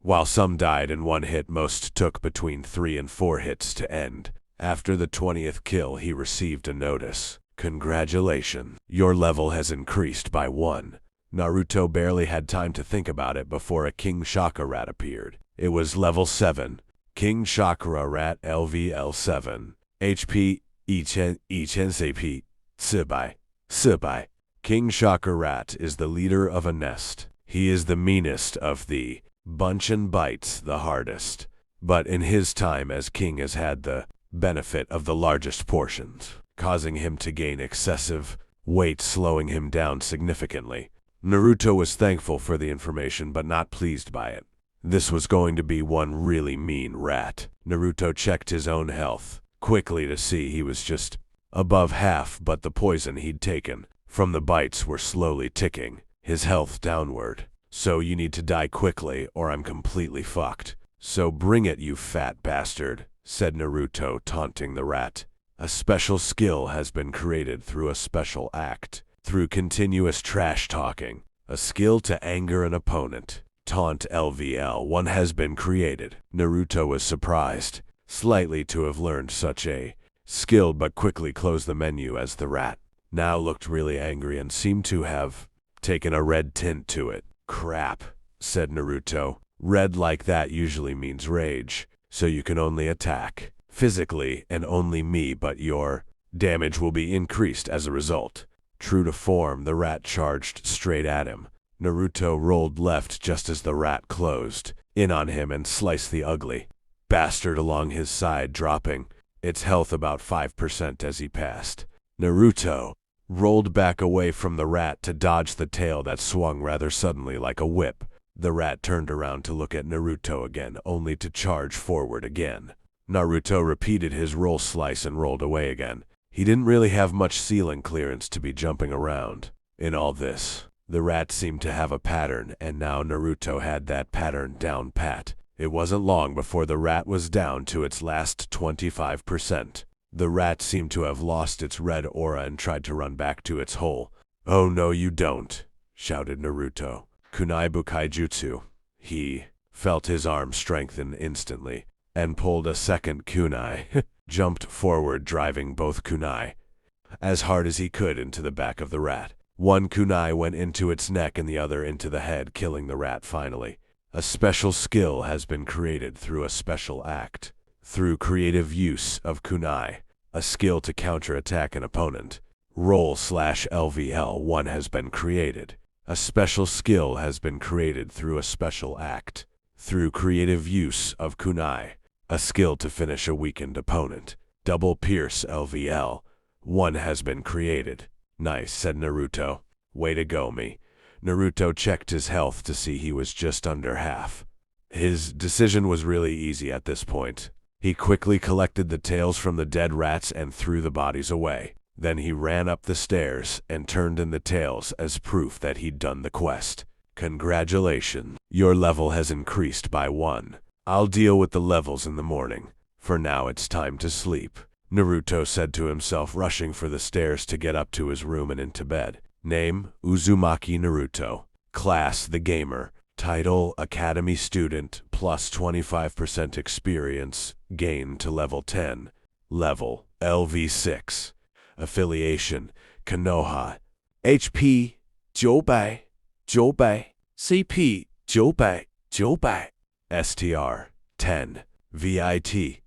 while some died in 1 hit, most took between 3 and 4 hits to end. After the 20th kill, he received a notice. "Congratulations, your level has increased by 1. Naruto barely had time to think about it before a King Chakra rat appeared. It was level 7. King Chakra rat LVL7. HP 1000 CP. Sibai. King Chakra rat is the leader of a nest. He is the meanest of the bunch and bites the hardest, but in his time as king has had the benefit of the largest portions, causing him to gain excessive weight, slowing him down significantly. Naruto was thankful for the information but not pleased by it. This was going to be one really mean rat. Naruto checked his own health quickly to see he was just above half, but the poison he'd taken from the bites were slowly ticking his health downward. So you need to die quickly or I'm completely fucked. So bring it, you fat bastard, said Naruto, taunting the rat. A special skill has been created through a special act. Through continuous trash talking, a skill to anger an opponent. Taunt LVL1 has been created. Naruto was surprised slightly to have learned such a skill, but quickly closed the menu as the rat now looked really angry and seemed to have taken a red tint to it. Crap, said Naruto. Red like that usually means rage, so you can only attack physically and only me, but your damage will be increased as a result. True to form, the rat charged straight at him. Naruto rolled left just as the rat closed in on him and sliced the ugly bastard along his side, dropping its health about 5% as he passed. Naruto rolled back away from the rat to dodge the tail that swung rather suddenly like a whip. The rat turned around to look at Naruto again, only to charge forward again. Naruto repeated his roll slice and rolled away again. He didn't really have much ceiling clearance to be jumping around. In all this, the rat seemed to have a pattern, and now Naruto had that pattern down pat. It wasn't long before the rat was down to its last 25%. The rat seemed to have lost its red aura and tried to run back to its hole. "Oh no you don't," shouted Naruto. "Kunai Bukai Jutsu." He felt his arm strengthen instantly and pulled a second kunai, jumped forward, driving both kunai as hard as he could into the back of the rat. One kunai went into its neck and the other into the head, killing the rat finally. A special skill has been created through a special act. Through creative use of kunai, a skill to counterattack an opponent. Roll/LVL1 has been created. A special skill has been created through a special act. Through creative use of kunai, a skill to finish a weakened opponent. Double Pierce LVL1 has been created. Nice, said Naruto. Way to go, me. Naruto checked his health to see he was just under half. His decision was really easy at this point. He quickly collected the tails from the dead rats and threw the bodies away. Then he ran up the stairs and turned in the tails as proof that he'd done the quest. Congratulations. Your level has increased by 1. I'll deal with the levels in the morning. For now it's time to sleep, Naruto said to himself, rushing for the stairs to get up to his room and into bed. Name, Uzumaki Naruto. Class, the gamer. Title, Academy student, plus 25% experience, gain to level 10. Level, LV6. Affiliation, Konoha. HP, 900, 900. CP, 900, 900. STR, 10. VIT,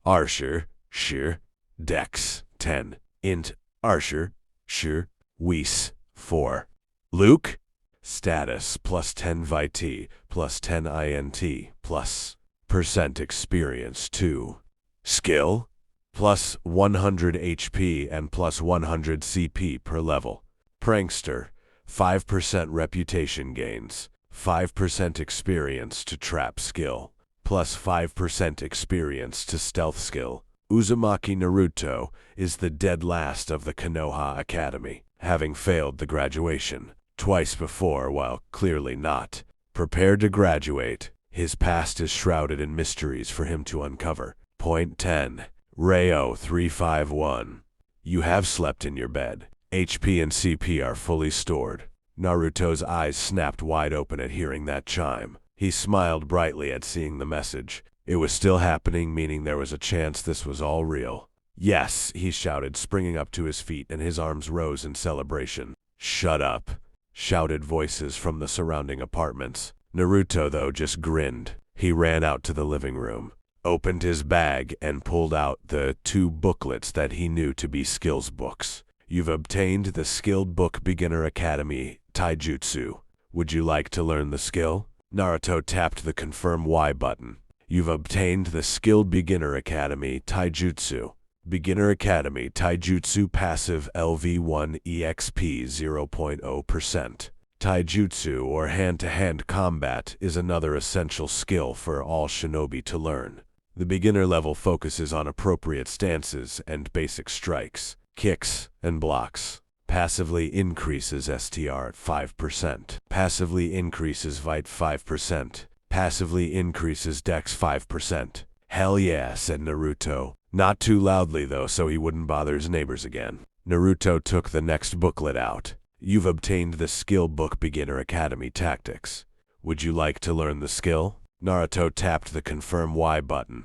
Arsher, Shir. Dex, 10. Int, Arsher, Shir. Whis, 4. Luke, status, plus 10 VIT, plus 10 INT, plus % experience, 2. Skill, plus 100 HP and plus 100 CP per level. Prankster, 5% reputation gains, 5% experience to trap skill, plus 5% experience to stealth skill. Uzumaki Naruto is the dead last of the Konoha Academy, having failed the graduation twice before while clearly not prepared to graduate. His past is shrouded in mysteries for him to uncover. Point 10. Rayo 351. You have slept in your bed. HP and CP are fully stored. Naruto's eyes snapped wide open at hearing that chime. He smiled brightly at seeing the message. It was still happening, meaning there was a chance this was all real. Yes, he shouted, springing up to his feet, and his arms rose in celebration. Shut up, shouted voices from the surrounding apartments. Naruto, though, just grinned. He ran out to the living room, opened his bag, and pulled out the 2 booklets that he knew to be skills books. You've obtained the Skilled Book Beginner Academy Taijutsu. Would you like to learn the skill? Naruto tapped the Confirm Y button. You've obtained the Skilled Beginner Academy Taijutsu. Beginner Academy Taijutsu Passive LV1 EXP 0.0%. Taijutsu, or hand-to-hand combat, is another essential skill for all shinobi to learn. The beginner level focuses on appropriate stances and basic strikes, kicks, and blocks. Passively increases STR at 5%. Passively increases Vite 5%. Passively increases Dex 5%. Hell yeah, said Naruto. Not too loudly though, so he wouldn't bother his neighbors again. Naruto took the next booklet out. You've obtained the skill book Beginner Academy Tactics. Would you like to learn the skill? Naruto tapped the confirm Y button.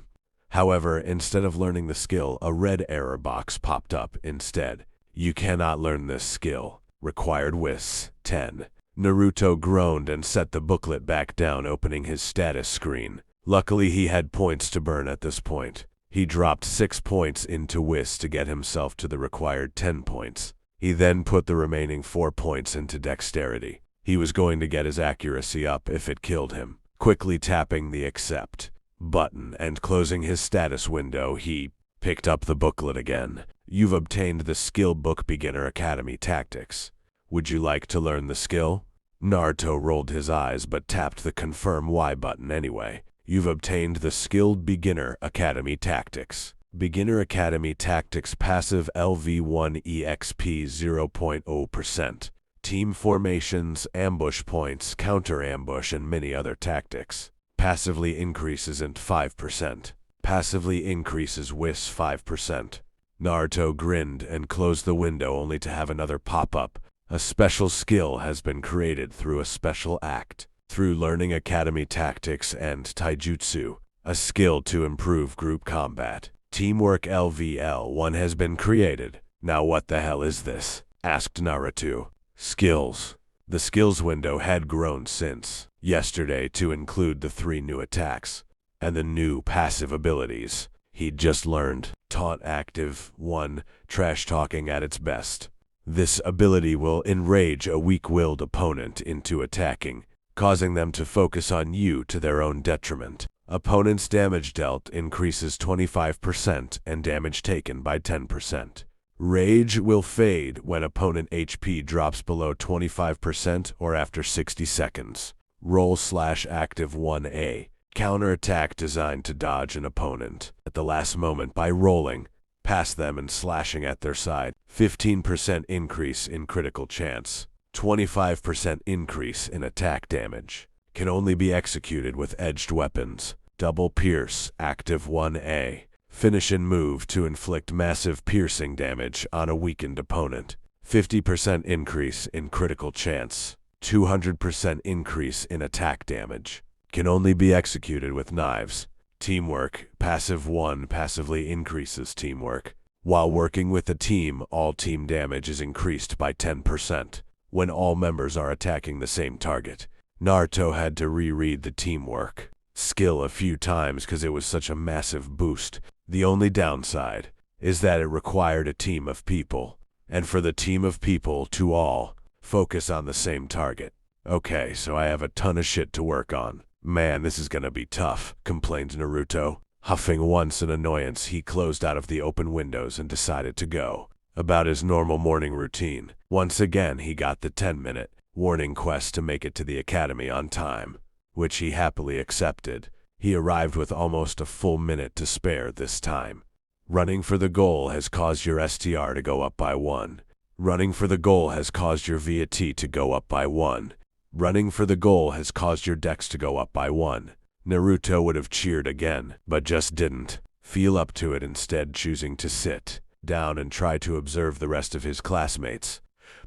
However, instead of learning the skill, a red error box popped up instead. You cannot learn this skill. Required WIS 10. Naruto groaned and set the booklet back down, opening his status screen. Luckily, he had points to burn at this point. He dropped 6 points into WIS to get himself to the required 10 points. He then put the remaining 4 points into dexterity. He was going to get his accuracy up if it killed him. Quickly tapping the accept button and closing his status window, he picked up the booklet again. You've obtained the skill book Beginner Academy Tactics. Would you like to learn the skill? Naruto rolled his eyes but tapped the confirm Y button anyway. You've obtained the skilled Beginner Academy Tactics. Beginner Academy Tactics passive LV1 EXP 0.0%. Team formations, ambush points, counter ambush, and many other tactics. Passively increases int 5%. Passively increases WIS 5%. Naruto grinned and closed the window only to have another pop-up. A special skill has been created through a special act. Through learning Academy Tactics and Taijutsu, a skill to improve group combat. Teamwork LVL1 has been created. Now what the hell is this? Asked Naruto. Skills. The skills window had grown since yesterday to include the 3 new attacks and the new passive abilities he'd just learned. Taunt active 1, trash talking at its best. This ability will enrage a weak-willed opponent into attacking, causing them to focus on you to their own detriment. Opponent's damage dealt increases 25% and damage taken by 10%. Rage will fade when opponent HP drops below 25% or after 60 seconds. Roll/active 1A. Counterattack designed to dodge an opponent at the last moment by rolling past them and slashing at their side. 15% increase in critical chance. 25% increase in attack damage. Can only be executed with edged weapons. Double Pierce, active 1A. Finish and move to inflict massive piercing damage on a weakened opponent. 50% increase in critical chance. 200% increase in attack damage. Can only be executed with knives. Teamwork, passive 1 passively increases teamwork. While working with a team, all team damage is increased by 10% when all members are attacking the same target. Naruto had to reread the teamwork skill a few times because it was such a massive boost. The only downside is that it required a team of people, and for the team of people to all focus on the same target. Okay, so I have a ton of shit to work on. Man, this is gonna be tough, complained Naruto. Huffing once in annoyance, he closed out of the open windows and decided to go about his normal morning routine. Once again, he got the 10-minute warning quest to make it to the academy on time, which he happily accepted. He arrived with almost a full minute to spare this time. Running for the goal has caused your STR to go up by 1. Running for the goal has caused your VAT to go up by 1. Running for the goal has caused your dex to go up by 1. Naruto would have cheered again, but just didn't feel up to it, instead choosing to sit down and try to observe the rest of his classmates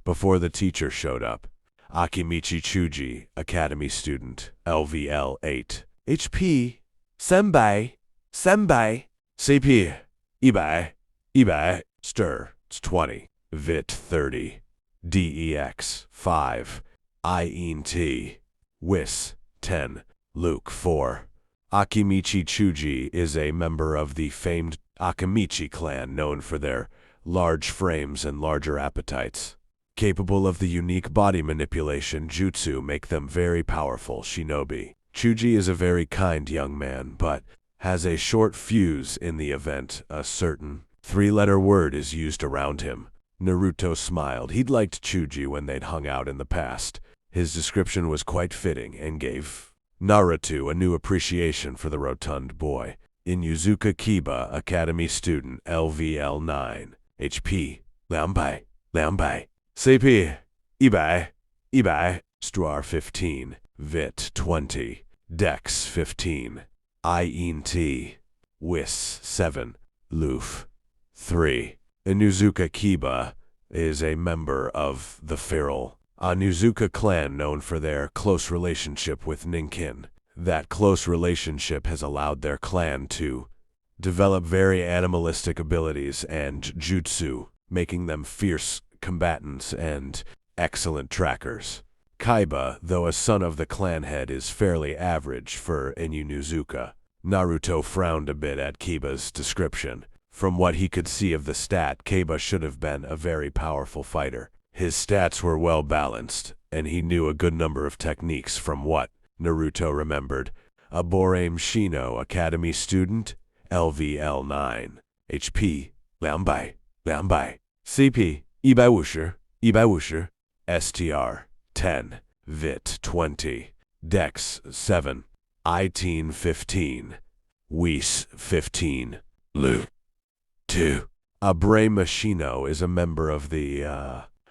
before the teacher showed up. Akimichi Chuji, academy student, LVL 8. HP, Senpai, CP, 100, Stir, 20, Vit 30, DEX 5, INT, WIS 10, Luke 4. Akimichi Chuji is a member of the famed Akimichi clan, known for their large frames and larger appetites. Capable of the unique body manipulation jutsu make them very powerful shinobi. Chuji is a very kind young man, but has a short fuse in the event a certain 3-letter word is used around him. Naruto smiled. He'd liked Chuji when they'd hung out in the past. His description was quite fitting and gave Naruto a new appreciation for the rotund boy. In Yuzuka Kiba, Academy student LVL 9, HP 200, CP 100, Strar 15, Vit 20, Dex 15, INT, Whis 7, Loof 3. Inuzuka Kiba is a member of the feral Inuzuka clan known for their close relationship with Ninkin. That close relationship has allowed their clan to develop very animalistic abilities and jutsu, making them fierce combatants and excellent trackers. Kaiba, though a son of the clan head, is fairly average for Inuzuka. Naruto frowned a bit at Kiba's description. From what he could see of the stat, Kaiba should have been a very powerful fighter. His stats were well balanced, and he knew a good number of techniques from what Naruto remembered. A Boraim Shino Academy student, LVL 9, HP 200, CP 150, STR 10, Vit 20, Dex 7, ITN 15, Whis 15, Lu 2. Abre Machino is a member of the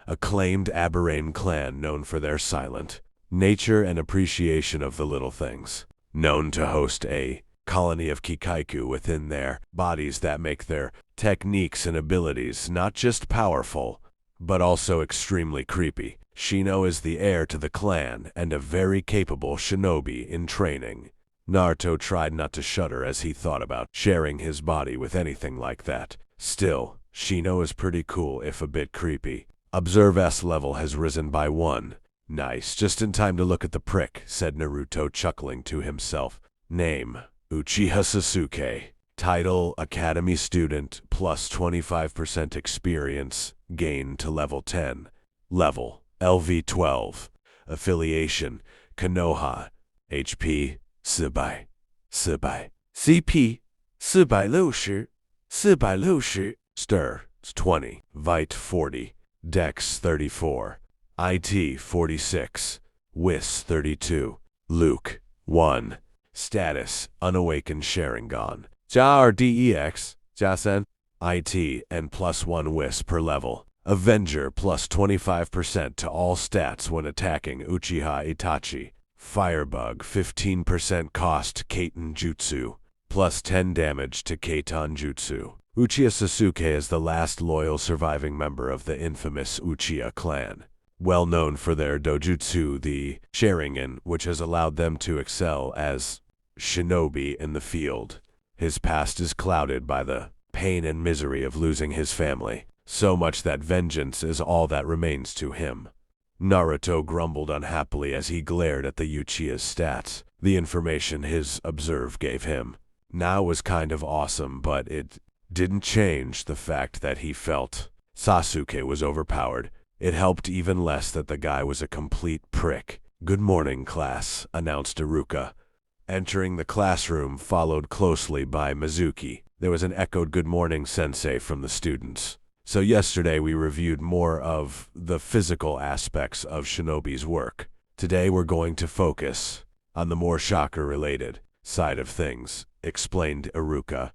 acclaimed Aberain clan known for their silent nature and appreciation of the little things. Known to host a colony of Kikaiku within their bodies that make their techniques and abilities not just powerful, but also extremely creepy. Shino is the heir to the clan and a very capable shinobi in training. Naruto tried not to shudder as he thought about sharing his body with anything like that. Still, Shino is pretty cool if a bit creepy. Observe S level has risen by 1. Nice, just in time to look at the prick, said Naruto, chuckling to himself. Name, Uchiha Sasuke. Title, Academy Student, plus 25% experience, gain to level 10. Level, LV12. Affiliation, Konoha. HP, 400. CP, 460. Stir, 20. Vite, 40. Dex, 34. IT, 46. Whis, 32. Luke, 1. Status, Unawakened Sharingan. JRDEX, Jasen. IT, and plus 1 Whis per level. Avenger, plus 25% to all stats when attacking Uchiha Itachi. Firebug, 15% cost Kaiten Jutsu, plus 10 damage to Kaiton Jutsu. Uchiha Sasuke is the last loyal surviving member of the infamous Uchiha clan. Well known for their dojutsu, the Sharingan, which has allowed them to excel as shinobi in the field. His past is clouded by the pain and misery of losing his family, so much that vengeance is all that remains to him. Naruto grumbled unhappily as he glared at the Uchiha's stats. The information his observe gave him now was kind of awesome, but it didn't change the fact that he felt Sasuke was overpowered. It helped even less that the guy was a complete prick. Good morning, class, announced Iruka. Entering the classroom, followed closely by Mizuki, there was an echoed good morning sensei from the students. So yesterday we reviewed more of the physical aspects of Shinobi's work. Today we're going to focus on the more chakra-related side of things, explained Iruka.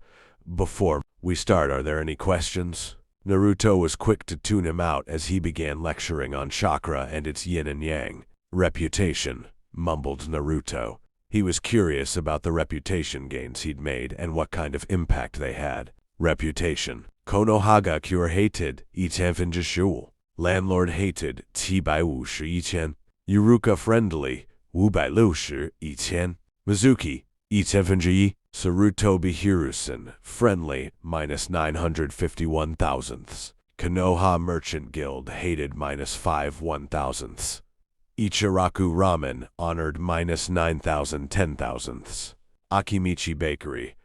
Before we start, are there any questions? Naruto was quick to tune him out as he began lecturing on chakra and its yin and yang. Reputation, mumbled Naruto. He was curious about the reputation gains he'd made and what kind of impact they had. Reputation. Konohaga cure hated, 1000 Landlord hated, 750 Iruka friendly, 560 Mizuki, 1000 Sarutobi Hirusen, friendly, minus 951 thousandths. Konoha Merchant Guild, hated, minus 5 1,000ths. Ichiraku Ramen, honored, minus 9,000 10,000ths. Akimichi Bakery,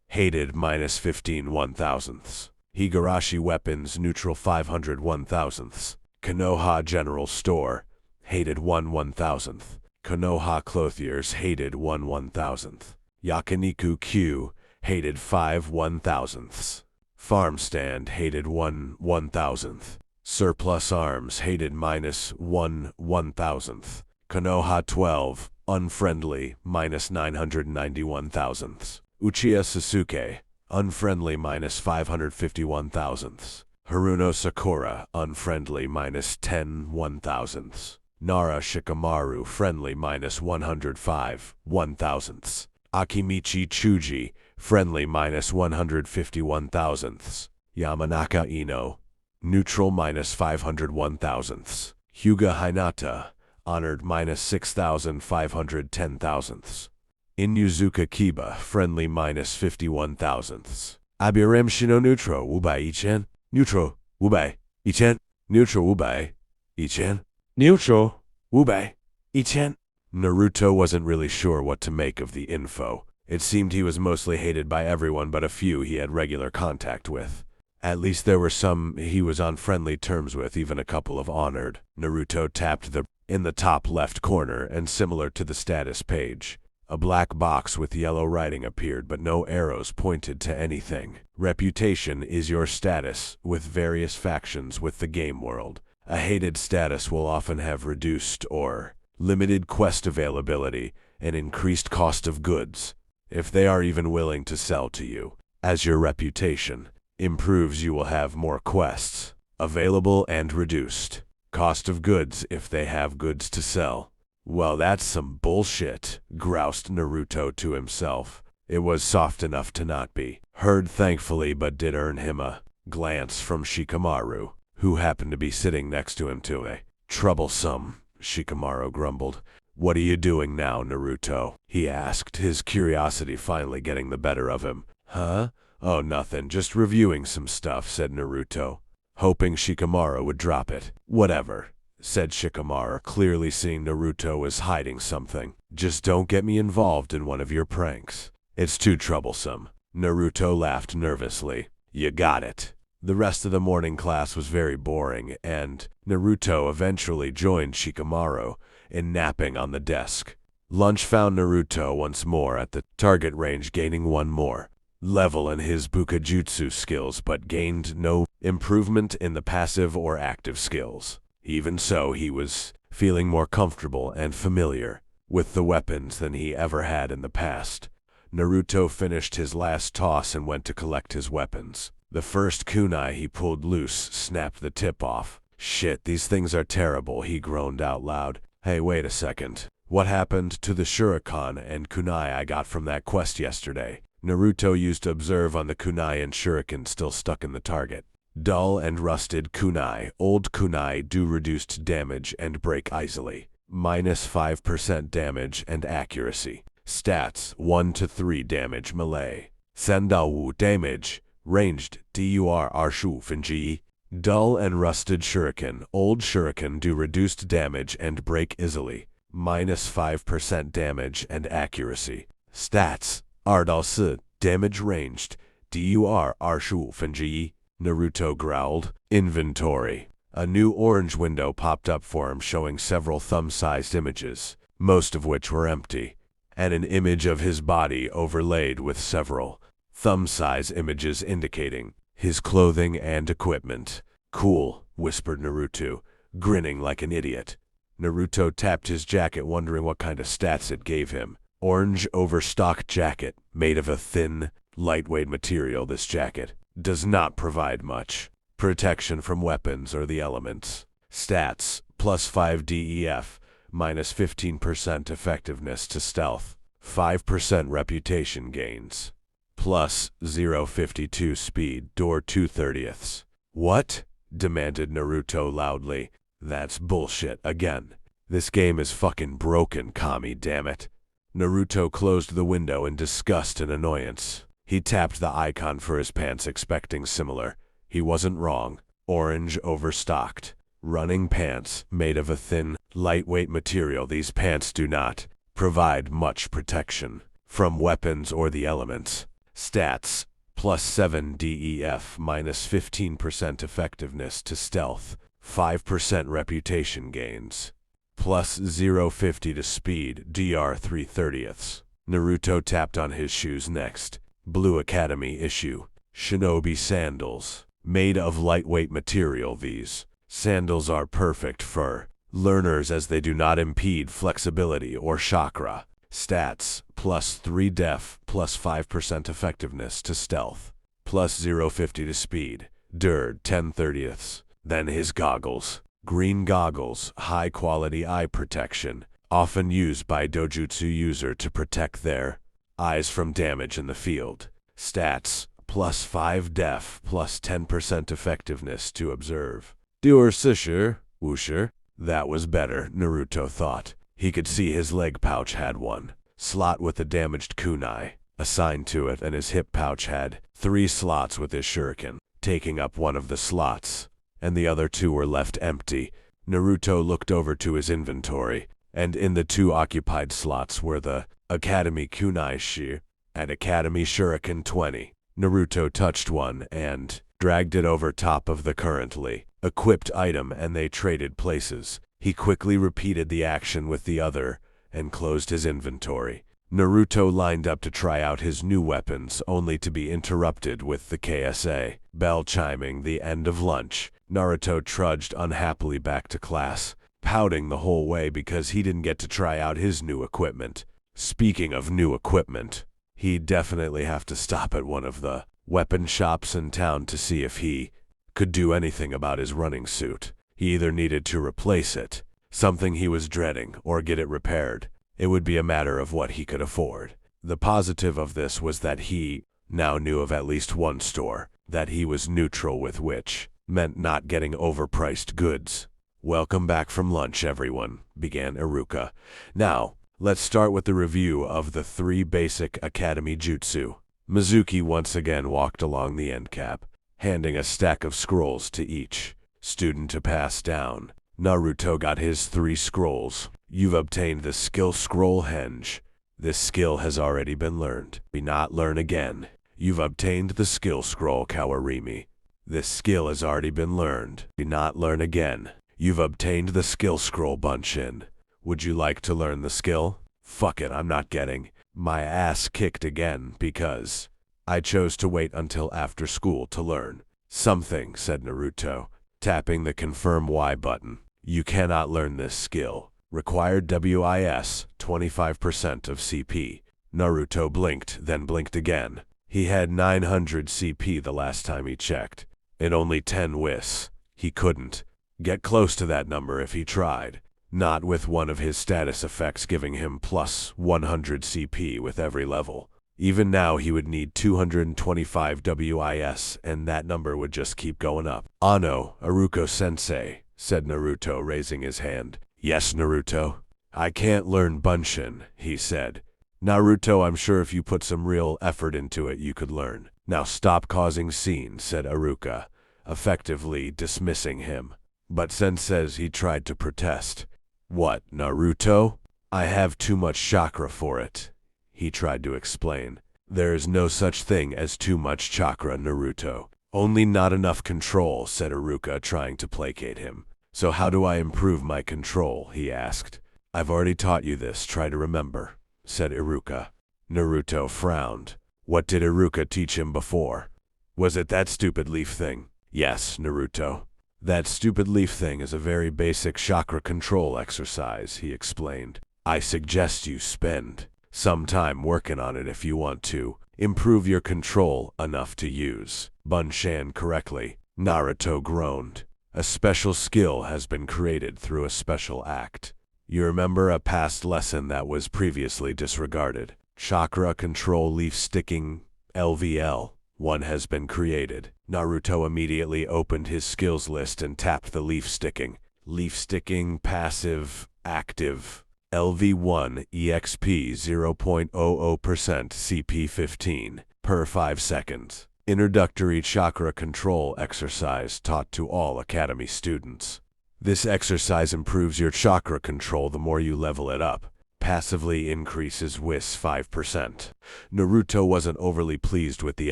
hated, minus 15 1,000ths. Higurashi Weapons, neutral 500 1,000ths. Konoha General Store, hated 1 1,000th. Konoha Clothiers, hated 1 1,000th. Yakiniku Q, hated 5 1,000ths. Farm Stand, hated 1 1,000th. Surplus Arms, hated minus 1 1,000th. Konoha 12, unfriendly, minus 991 thousandths. Uchiha Sasuke, unfriendly, minus 551 thousandths. Haruno Sakura, unfriendly, minus 10 1 thousandths. Nara Shikamaru, friendly, minus 105 1 thousandths. Akimichi Chuji, friendly, minus 151 thousandths. Yamanaka Ino, neutral, minus 501 thousandths. Hyuga Hinata, honored, minus 6,510 thousandths. Inyuzuka Kiba, friendly, minus 51 thousandths. Abiram Shino neutral, Wubai Ichen. Neutral, Wubai Ichen. Neutral, Wubai Ichen. Neutral, Wubai Ichen. Naruto wasn't really sure what to make of the info. It seemed he was mostly hated by everyone but a few he had regular contact with. At least there were some he was on friendly terms with, even a couple of honored. Naruto tapped in the top left corner, and similar to the status page, a black box with yellow writing appeared, but no arrows pointed to anything. Reputation is your status with various factions with the game world. A hated status will often have reduced or limited quest availability and increased cost of goods, if they are even willing to sell to you. As your reputation improves, you will have more quests available and reduced cost of goods if they have goods to sell. Well, that's some bullshit, groused Naruto to himself. It was soft enough to not be heard, thankfully, but did earn him a glance from Shikamaru, who happened to be sitting next to him too. Troublesome, Shikamaru grumbled. What are you doing now, Naruto? He asked, his curiosity finally getting the better of him. Huh? Oh, nothing, just reviewing some stuff, said Naruto, hoping Shikamaru would drop it. Whatever, said Shikamaru, clearly seeing Naruto was hiding something. Just don't get me involved in one of your pranks. It's too troublesome. Naruto laughed nervously. You got it. The rest of the morning class was very boring, and Naruto eventually joined Shikamaru in napping on the desk. Lunch found Naruto once more at the target range, gaining one more level in his Bukajutsu skills, but gained no improvement in the passive or active skills. Even so, he was feeling more comfortable and familiar with the weapons than he ever had in the past. Naruto finished his last toss and went to collect his weapons. The first kunai he pulled loose snapped the tip off. Shit, these things are terrible, he groaned out loud. Hey, wait a second. What happened to the shuriken and kunai I got from that quest yesterday? Naruto used to observe on the kunai and shuriken still stuck in the target. Dull and rusted kunai. Old kunai do reduced damage and break easily. Minus 5% damage and accuracy. Stats 1 to 3 damage melee. Sendao damage. Ranged dur arshu finji. Dull and rusted shuriken. Old shuriken do reduced damage and break easily. Minus 5% damage and accuracy. Stats Ardal damage ranged dur arshu finji. Naruto growled. Inventory. A new orange window popped up for him, showing several thumb-sized images, most of which were empty, and an image of his body overlaid with several thumb-size images indicating his clothing and equipment. Cool, whispered Naruto, grinning like an idiot. Naruto tapped his jacket, wondering what kind of stats it gave him. Orange overstock jacket, made of a thin, lightweight material. This jacket does not provide much protection from weapons or the elements. Stats, plus 5 DEF, minus 15% effectiveness to stealth, 5% reputation gains, plus 0.52 speed, door 2/30. What? Demanded Naruto loudly. That's bullshit again. This game is fucking broken, Kami, damn it. Naruto closed the window in disgust and annoyance. He tapped the icon for his pants, expecting similar. He wasn't wrong. Orange overstocked. Running pants made of a thin, lightweight material. These pants do not provide much protection from weapons or the elements. Stats, plus 7 DEF, minus 15% effectiveness to stealth, 5% reputation gains, plus 0.50 to speed, DR 3/30. Naruto tapped on his shoes next. Blue Academy issue. Shinobi sandals. Made of lightweight material, these sandals are perfect for Learners as they do not impede flexibility or chakra. Stats, plus 3 def, plus 5% effectiveness to stealth, plus 0.50 to speed. Dirt 10/30. Then his goggles. Green goggles, high quality eye protection, often used by dojutsu user to protect their eyes from damage in the field. Stats, plus 5 def, plus 10% effectiveness to observe. Dior Sisher, Wusher. That was better, Naruto thought. He could see his leg pouch had one slot with a damaged kunai assigned to it, and his hip pouch had 3 slots with his shuriken taking up one of the slots, and the other 2 were left empty. Naruto looked over to his inventory, and in the 2 occupied slots were the Academy Kunai Shi and Academy Shuriken 20. Naruto touched one and dragged it over top of the currently equipped item, and they traded places. He quickly repeated the action with the other and closed his inventory. Naruto lined up to try out his new weapons, only to be interrupted with the KSA bell chiming the end of lunch. Naruto trudged unhappily back to class, pouting the whole way because he didn't get to try out his new equipment. Speaking of new equipment, he'd definitely have to stop at one of the weapon shops in town to see if he could do anything about his running suit. He either needed to replace it, something he was dreading, or get it repaired. It would be a matter of what he could afford. The positive of this was that he now knew of at least one store that he was neutral with, which meant not getting overpriced goods. "Welcome back from lunch, everyone," began Iruka. "Now, let's start with the review of the 3 basic academy jutsu." Mizuki once again walked along the end cap, handing a stack of scrolls to each student to pass down. Naruto got his 3 scrolls. "You've obtained the skill scroll Henge. This skill has already been learned. Be not learn again. You've obtained the skill scroll Kawarimi. This skill has already been learned. Be not learn again. You've obtained the skill scroll Bunshin. Would you like to learn the skill? Fuck it, I'm not getting my ass kicked again because I chose to wait until after school to learn something," said Naruto, tapping the confirm Y button. "You cannot learn this skill. Required WIS, 25% of CP." Naruto blinked, then blinked again. He had 900 CP the last time he checked, and only 10 WIS. He couldn't get close to that number if he tried, not with one of his status effects giving him plus 100 CP with every level. Even now he would need 225 WIS, and that number would just keep going up. "Ano, Iruko-sensei," said Naruto, raising his hand. "Yes, Naruto. I can't learn Bunshin," he said. "Naruto, I'm sure if you put some real effort into it, you could learn." "Now stop causing scenes," said Iruka, effectively dismissing him. But says he tried to protest. "What, Naruto? I have too much chakra for it," he tried to explain. "There is no such thing as too much chakra, Naruto. Only not enough control," said Iruka, trying to placate him. "So how do I improve my control?" he asked. "I've already taught you this, try to remember," said Iruka. Naruto frowned. What did Iruka teach him before? Was it that stupid leaf thing? "Yes, Naruto. That stupid leaf thing is a very basic chakra control exercise," he explained. "I suggest you spend some time working on it if you want to improve your control enough to use Bunshin correctly." Naruto groaned. "A special skill has been created through a special act. You remember a past lesson that was previously disregarded. Chakra control leaf sticking LVL. One has been created." Naruto immediately opened his skills list and tapped the leaf sticking. Leaf sticking passive active. LV1 EXP 0.00% CP 15 per 5 seconds. Introductory chakra control exercise taught to all academy students. This exercise improves your chakra control the more you level it up. Passively increases WIS 5%. Naruto wasn't overly pleased with the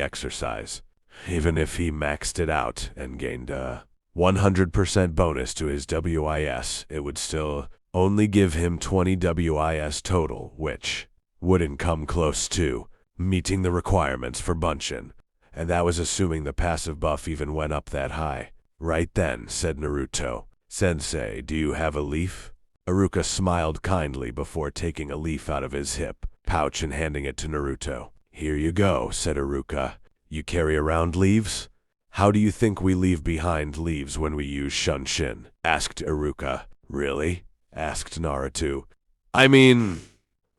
exercise. Even if he maxed it out and gained a 100% bonus to his WIS, it would still only give him 20 WIS total, which wouldn't come close to meeting the requirements for Bunshin. And that was assuming the passive buff even went up that high. "Right then," said Naruto. Sensei, do you have a leaf? Iruka smiled kindly before taking a leaf out of his hip pouch and handing it to Naruto. Here you go, said Iruka. You carry around leaves? How do you think we leave behind leaves when we use Shunshin? Asked Iruka. Really? Asked Naruto. I mean,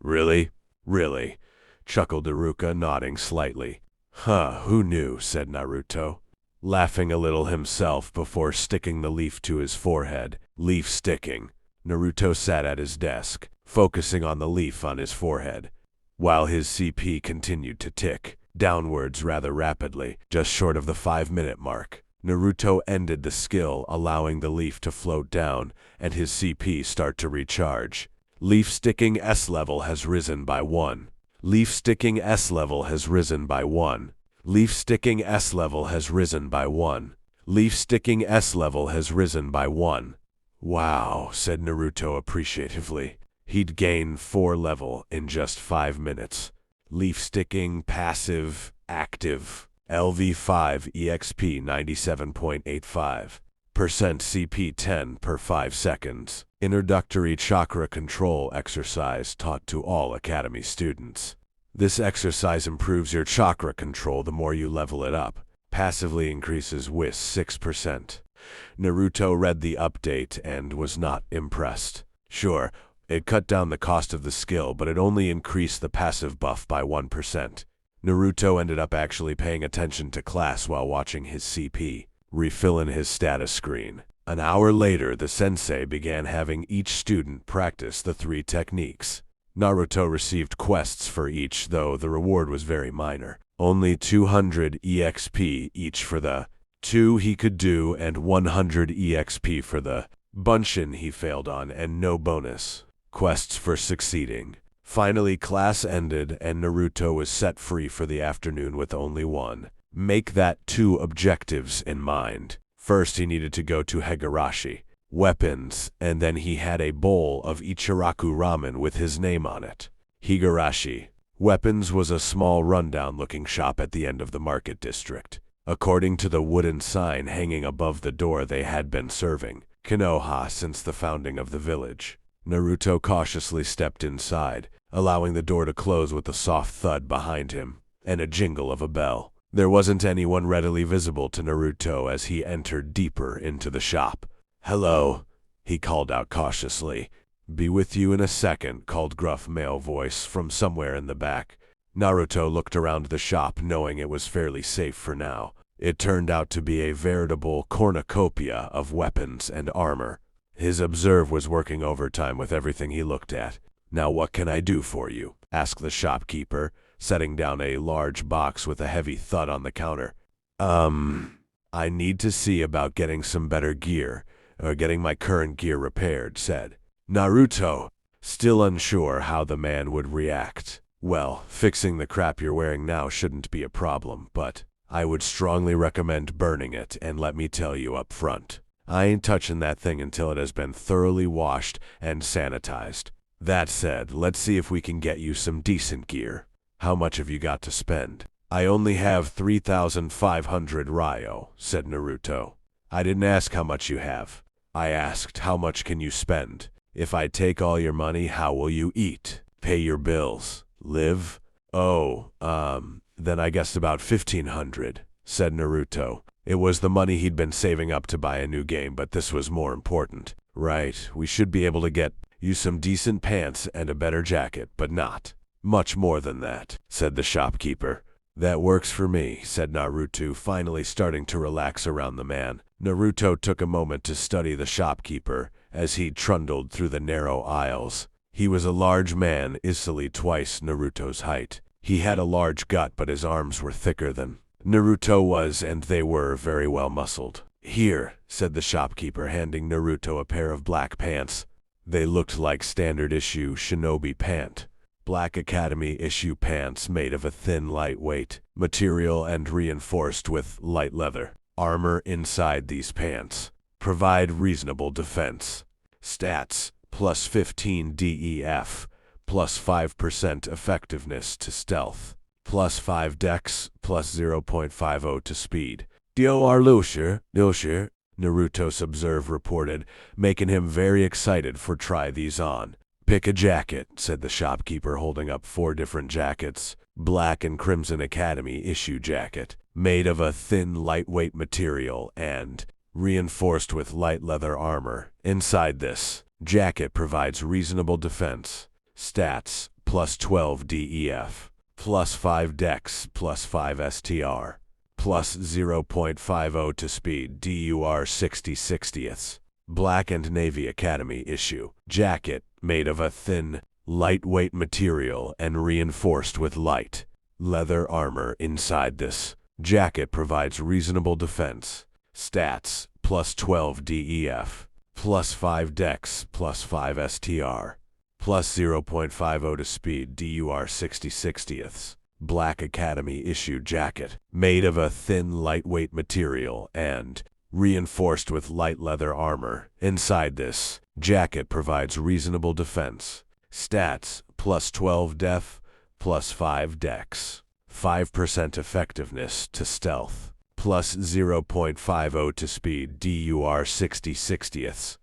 really? Really? Chuckled Iruka, nodding slightly. Huh, who knew, said Naruto, laughing a little himself before sticking the leaf to his forehead. Leaf sticking. Naruto sat at his desk, focusing on the leaf on his forehead, while his CP continued to tick downwards rather rapidly, just short of the 5-minute mark. Naruto ended the skill, allowing the leaf to float down and his CP start to recharge. Leaf sticking S level has risen by 1. Leaf sticking S level has risen by 1. Leaf sticking S level has risen by 1. Leaf sticking S level has risen by 1. Wow, said Naruto appreciatively. He'd gained 4 level in just 5 minutes. Leaf sticking, passive, active. LV5 EXP 97.85%. CP 10 per 5 seconds. Introductory chakra control exercise taught to all academy students. This exercise improves your chakra control the more you level it up. Passively increases WIS 6%. Naruto read the update and was not impressed. Sure, it cut down the cost of the skill, but it only increased the passive buff by 1%. Naruto ended up actually paying attention to class while watching his CP refill in his status screen. An hour later, the sensei began having each student practice the 3 techniques. Naruto received quests for each, though the reward was very minor. Only 200 EXP each for the 2 he could do and 100 EXP for the Bunshin he failed on, and no bonus quests for succeeding. Finally, class ended and Naruto was set free for the afternoon with only one. Make that 2 objectives in mind. First, he needed to go to Higurashi, weapons, and then he had a bowl of Ichiraku ramen with his name on it. Higurashi, weapons was a small rundown-looking shop at the end of the market district. According to the wooden sign hanging above the door, they had been serving Konoha since the founding of the village. Naruto cautiously stepped inside, allowing the door to close with a soft thud behind him and a jingle of a bell. There wasn't anyone readily visible to Naruto as he entered deeper into the shop. Hello, he called out cautiously. Be with you in a second, called gruff male voice from somewhere in the back. Naruto looked around the shop, knowing it was fairly safe for now. It turned out to be a veritable cornucopia of weapons and armor. His observe was working overtime with everything he looked at. Now what can I do for you? Asked the shopkeeper, setting down a large box with a heavy thud on the counter. I need to see about getting some better gear, or getting my current gear repaired, said Naruto, still unsure how the man would react. Well, fixing the crap you're wearing now shouldn't be a problem, but I would strongly recommend burning it, and let me tell you up front, I ain't touching that thing until it has been thoroughly washed and sanitized. That said, let's see if we can get you some decent gear. How much have you got to spend? I only have 3,500 ryo, said Naruto. I didn't ask how much you have. I asked, how much can you spend? If I take all your money, how will you eat? Pay your bills? Live? Oh, then I guess about 1,500, said Naruto. It was the money he'd been saving up to buy a new game, but this was more important. Right, we should be able to get you some decent pants and a better jacket, but not much more than that, said the shopkeeper. That works for me, said Naruto, finally starting to relax around the man. Naruto took a moment to study the shopkeeper as he trundled through the narrow aisles. He was a large man, easily twice Naruto's height. He had a large gut, but his arms were thicker than Naruto was, and they were very well muscled. Here, said the shopkeeper, handing Naruto a pair of black pants. They looked like standard issue shinobi pant. Black Academy issue pants made of a thin, lightweight material and reinforced with light leather. Armor inside these pants. Provide reasonable defense. Stats, plus 15 DEF, plus 5% effectiveness to stealth, plus 5 dex, plus 0.50 to speed. DOR Lusher, Naruto's Observe reported, making him very excited for try these on. Pick a jacket, said the shopkeeper, holding up 4 different jackets. Black and Crimson Academy issue jacket, made of a thin, lightweight material and reinforced with light leather armor. Inside this jacket provides reasonable defense. Stats, plus 12 DEF, plus 5 Dex, plus 5 STR, plus 0.50 to speed, DUR 60/60ths. Black and Navy Academy issue jacket, made of a thin, lightweight material and reinforced with light leather armor. Inside this jacket provides reasonable defense. Stats, plus 12 DEF, plus 5 Dex, plus 5 STR, plus 0.50 to speed, DUR 60/60ths. Black Academy issue jacket, made of a thin, lightweight material and reinforced with light leather armor. Inside this jacket provides reasonable defense. Stats, plus 12 def, plus 5 dex, 5% effectiveness to stealth, plus 0.50 to speed, DUR 60/60ths.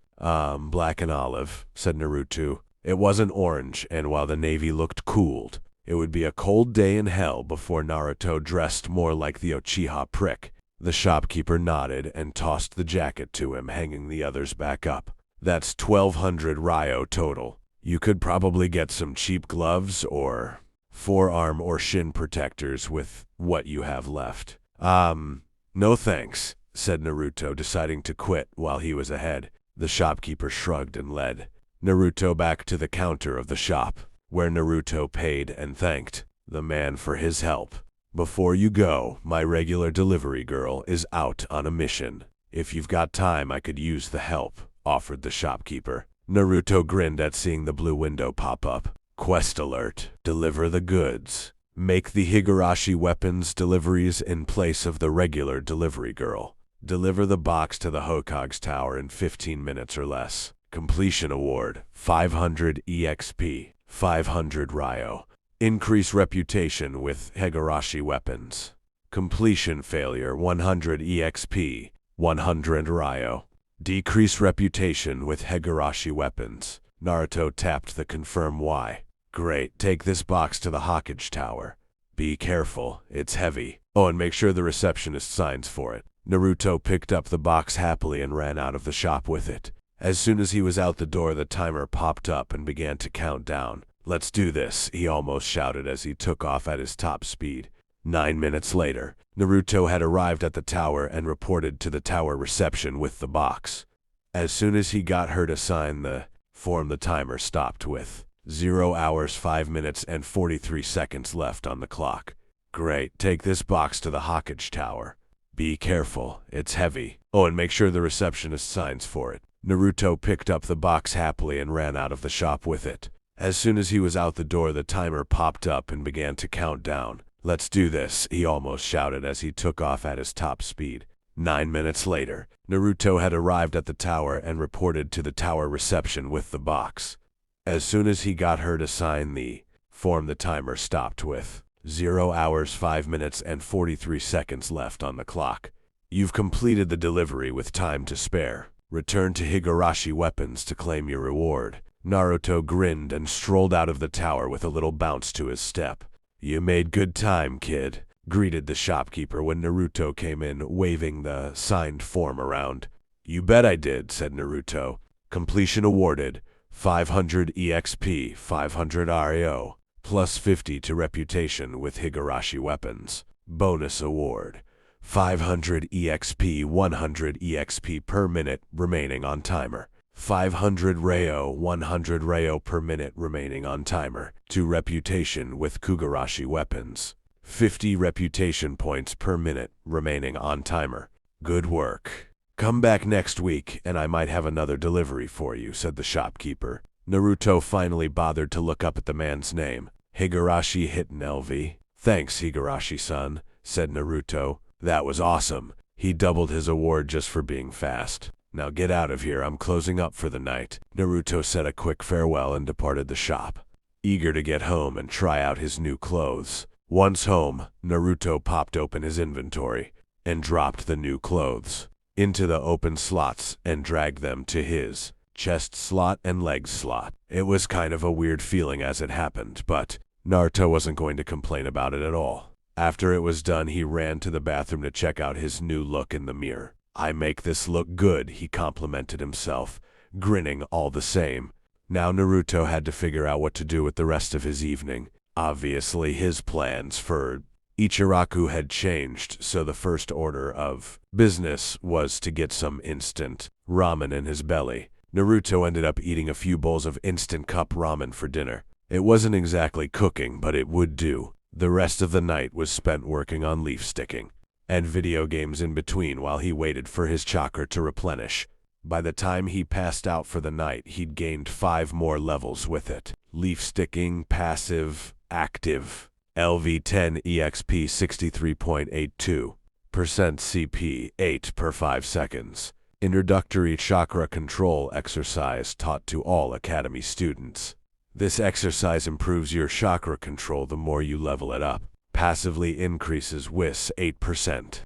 Black and olive, said Naruto. It wasn't orange, and while the Navy looked cooled, it would be a cold day in hell before Naruto dressed more like the Uchiha prick. The shopkeeper nodded and tossed the jacket to him, hanging the others back up. That's 1,200 ryo total. You could probably get some cheap gloves or forearm or shin protectors with what you have left. No thanks, said Naruto, deciding to quit while he was ahead. The shopkeeper shrugged and led Naruto back to the counter of the shop, where Naruto paid and thanked the man for his help. Before you go, my regular delivery girl is out on a mission. If you've got time, I could use the help, offered the shopkeeper. Naruto grinned at seeing the blue window pop up. Quest alert. Deliver the goods. Make the Higurashi weapons deliveries in place of the regular delivery girl. Deliver the box to the Hokage's tower in 15 minutes or less. Completion award, 500 EXP, 500 ryo. Increase reputation with Higurashi weapons. Completion failure, 100 EXP, 100 ryo. Decrease reputation with Higurashi weapons. Naruto tapped the confirm Y. Great, take this box to the Hokage tower. Be careful, it's heavy. Oh, and make sure the receptionist signs for it. Naruto picked up the box happily and ran out of the shop with it. As soon as he was out the door, the timer popped up and began to count down. Let's do this, he almost shouted as he took off at his top speed. 9 minutes later, Naruto had arrived at the tower and reported to the tower reception with the box. As soon as he got her to sign the form, the timer stopped with 0 hours 5 minutes and 43 seconds left on the clock. Great, take this box to the Hokage tower. Be careful, it's heavy. Oh, and make sure the receptionist signs for it. Naruto picked up the box happily and ran out of the shop with it. As soon as he was out the door, the timer popped up and began to count down. Let's do this, he almost shouted as he took off at his top speed. 9 minutes later, Naruto had arrived at the tower and reported to the tower reception with the box. As soon as he got her to sign the form, the timer stopped with 0 hours 5 minutes and 43 seconds left on the clock. You've completed the delivery with time to spare. Return to Higurashi weapons to claim your reward. Naruto grinned and strolled out of the tower with a little bounce to his step. You made good time, kid, greeted the shopkeeper when Naruto came in, waving the signed form around. You bet I did, said Naruto. Completion awarded, 500 EXP, 500 RAO, plus 50 to reputation with Higurashi weapons. Bonus award, 500 EXP, 100 EXP per minute remaining on timer. 500 ryo, 100 ryo per minute remaining on timer. To reputation with Higurashi weapons. 50 reputation points per minute remaining on timer. Good work. Come back next week and I might have another delivery for you, said the shopkeeper. Naruto finally bothered to look up at the man's name. Higurashi Hitten LV. Thanks, Higurashi-san, said Naruto. That was awesome. He doubled his award just for being fast. Now get out of here, I'm closing up for the night. Naruto said a quick farewell and departed the shop, eager to get home and try out his new clothes. Once home, Naruto popped open his inventory and dropped the new clothes into the open slots and dragged them to his chest slot and leg slot. It was kind of a weird feeling as it happened, but Naruto wasn't going to complain about it at all. After it was done, he ran to the bathroom to check out his new look in the mirror. "I make this look good," he complimented himself, grinning all the same. Now Naruto had to figure out what to do with the rest of his evening. Obviously, his plans for Ichiraku had changed, so the first order of business was to get some instant ramen in his belly. Naruto ended up eating a few bowls of instant cup ramen for dinner. It wasn't exactly cooking, but it would do. The rest of the night was spent working on leaf sticking and video games in between while he waited for his chakra to replenish. By the time he passed out for the night, he'd gained 5 more levels with it. Leaf sticking, passive, active. LV10 EXP 63.82%, CP 8 per 5 seconds. Introductory chakra control exercise taught to all academy students. This exercise improves your chakra control the more you level it up. Passively increases WIS 8%.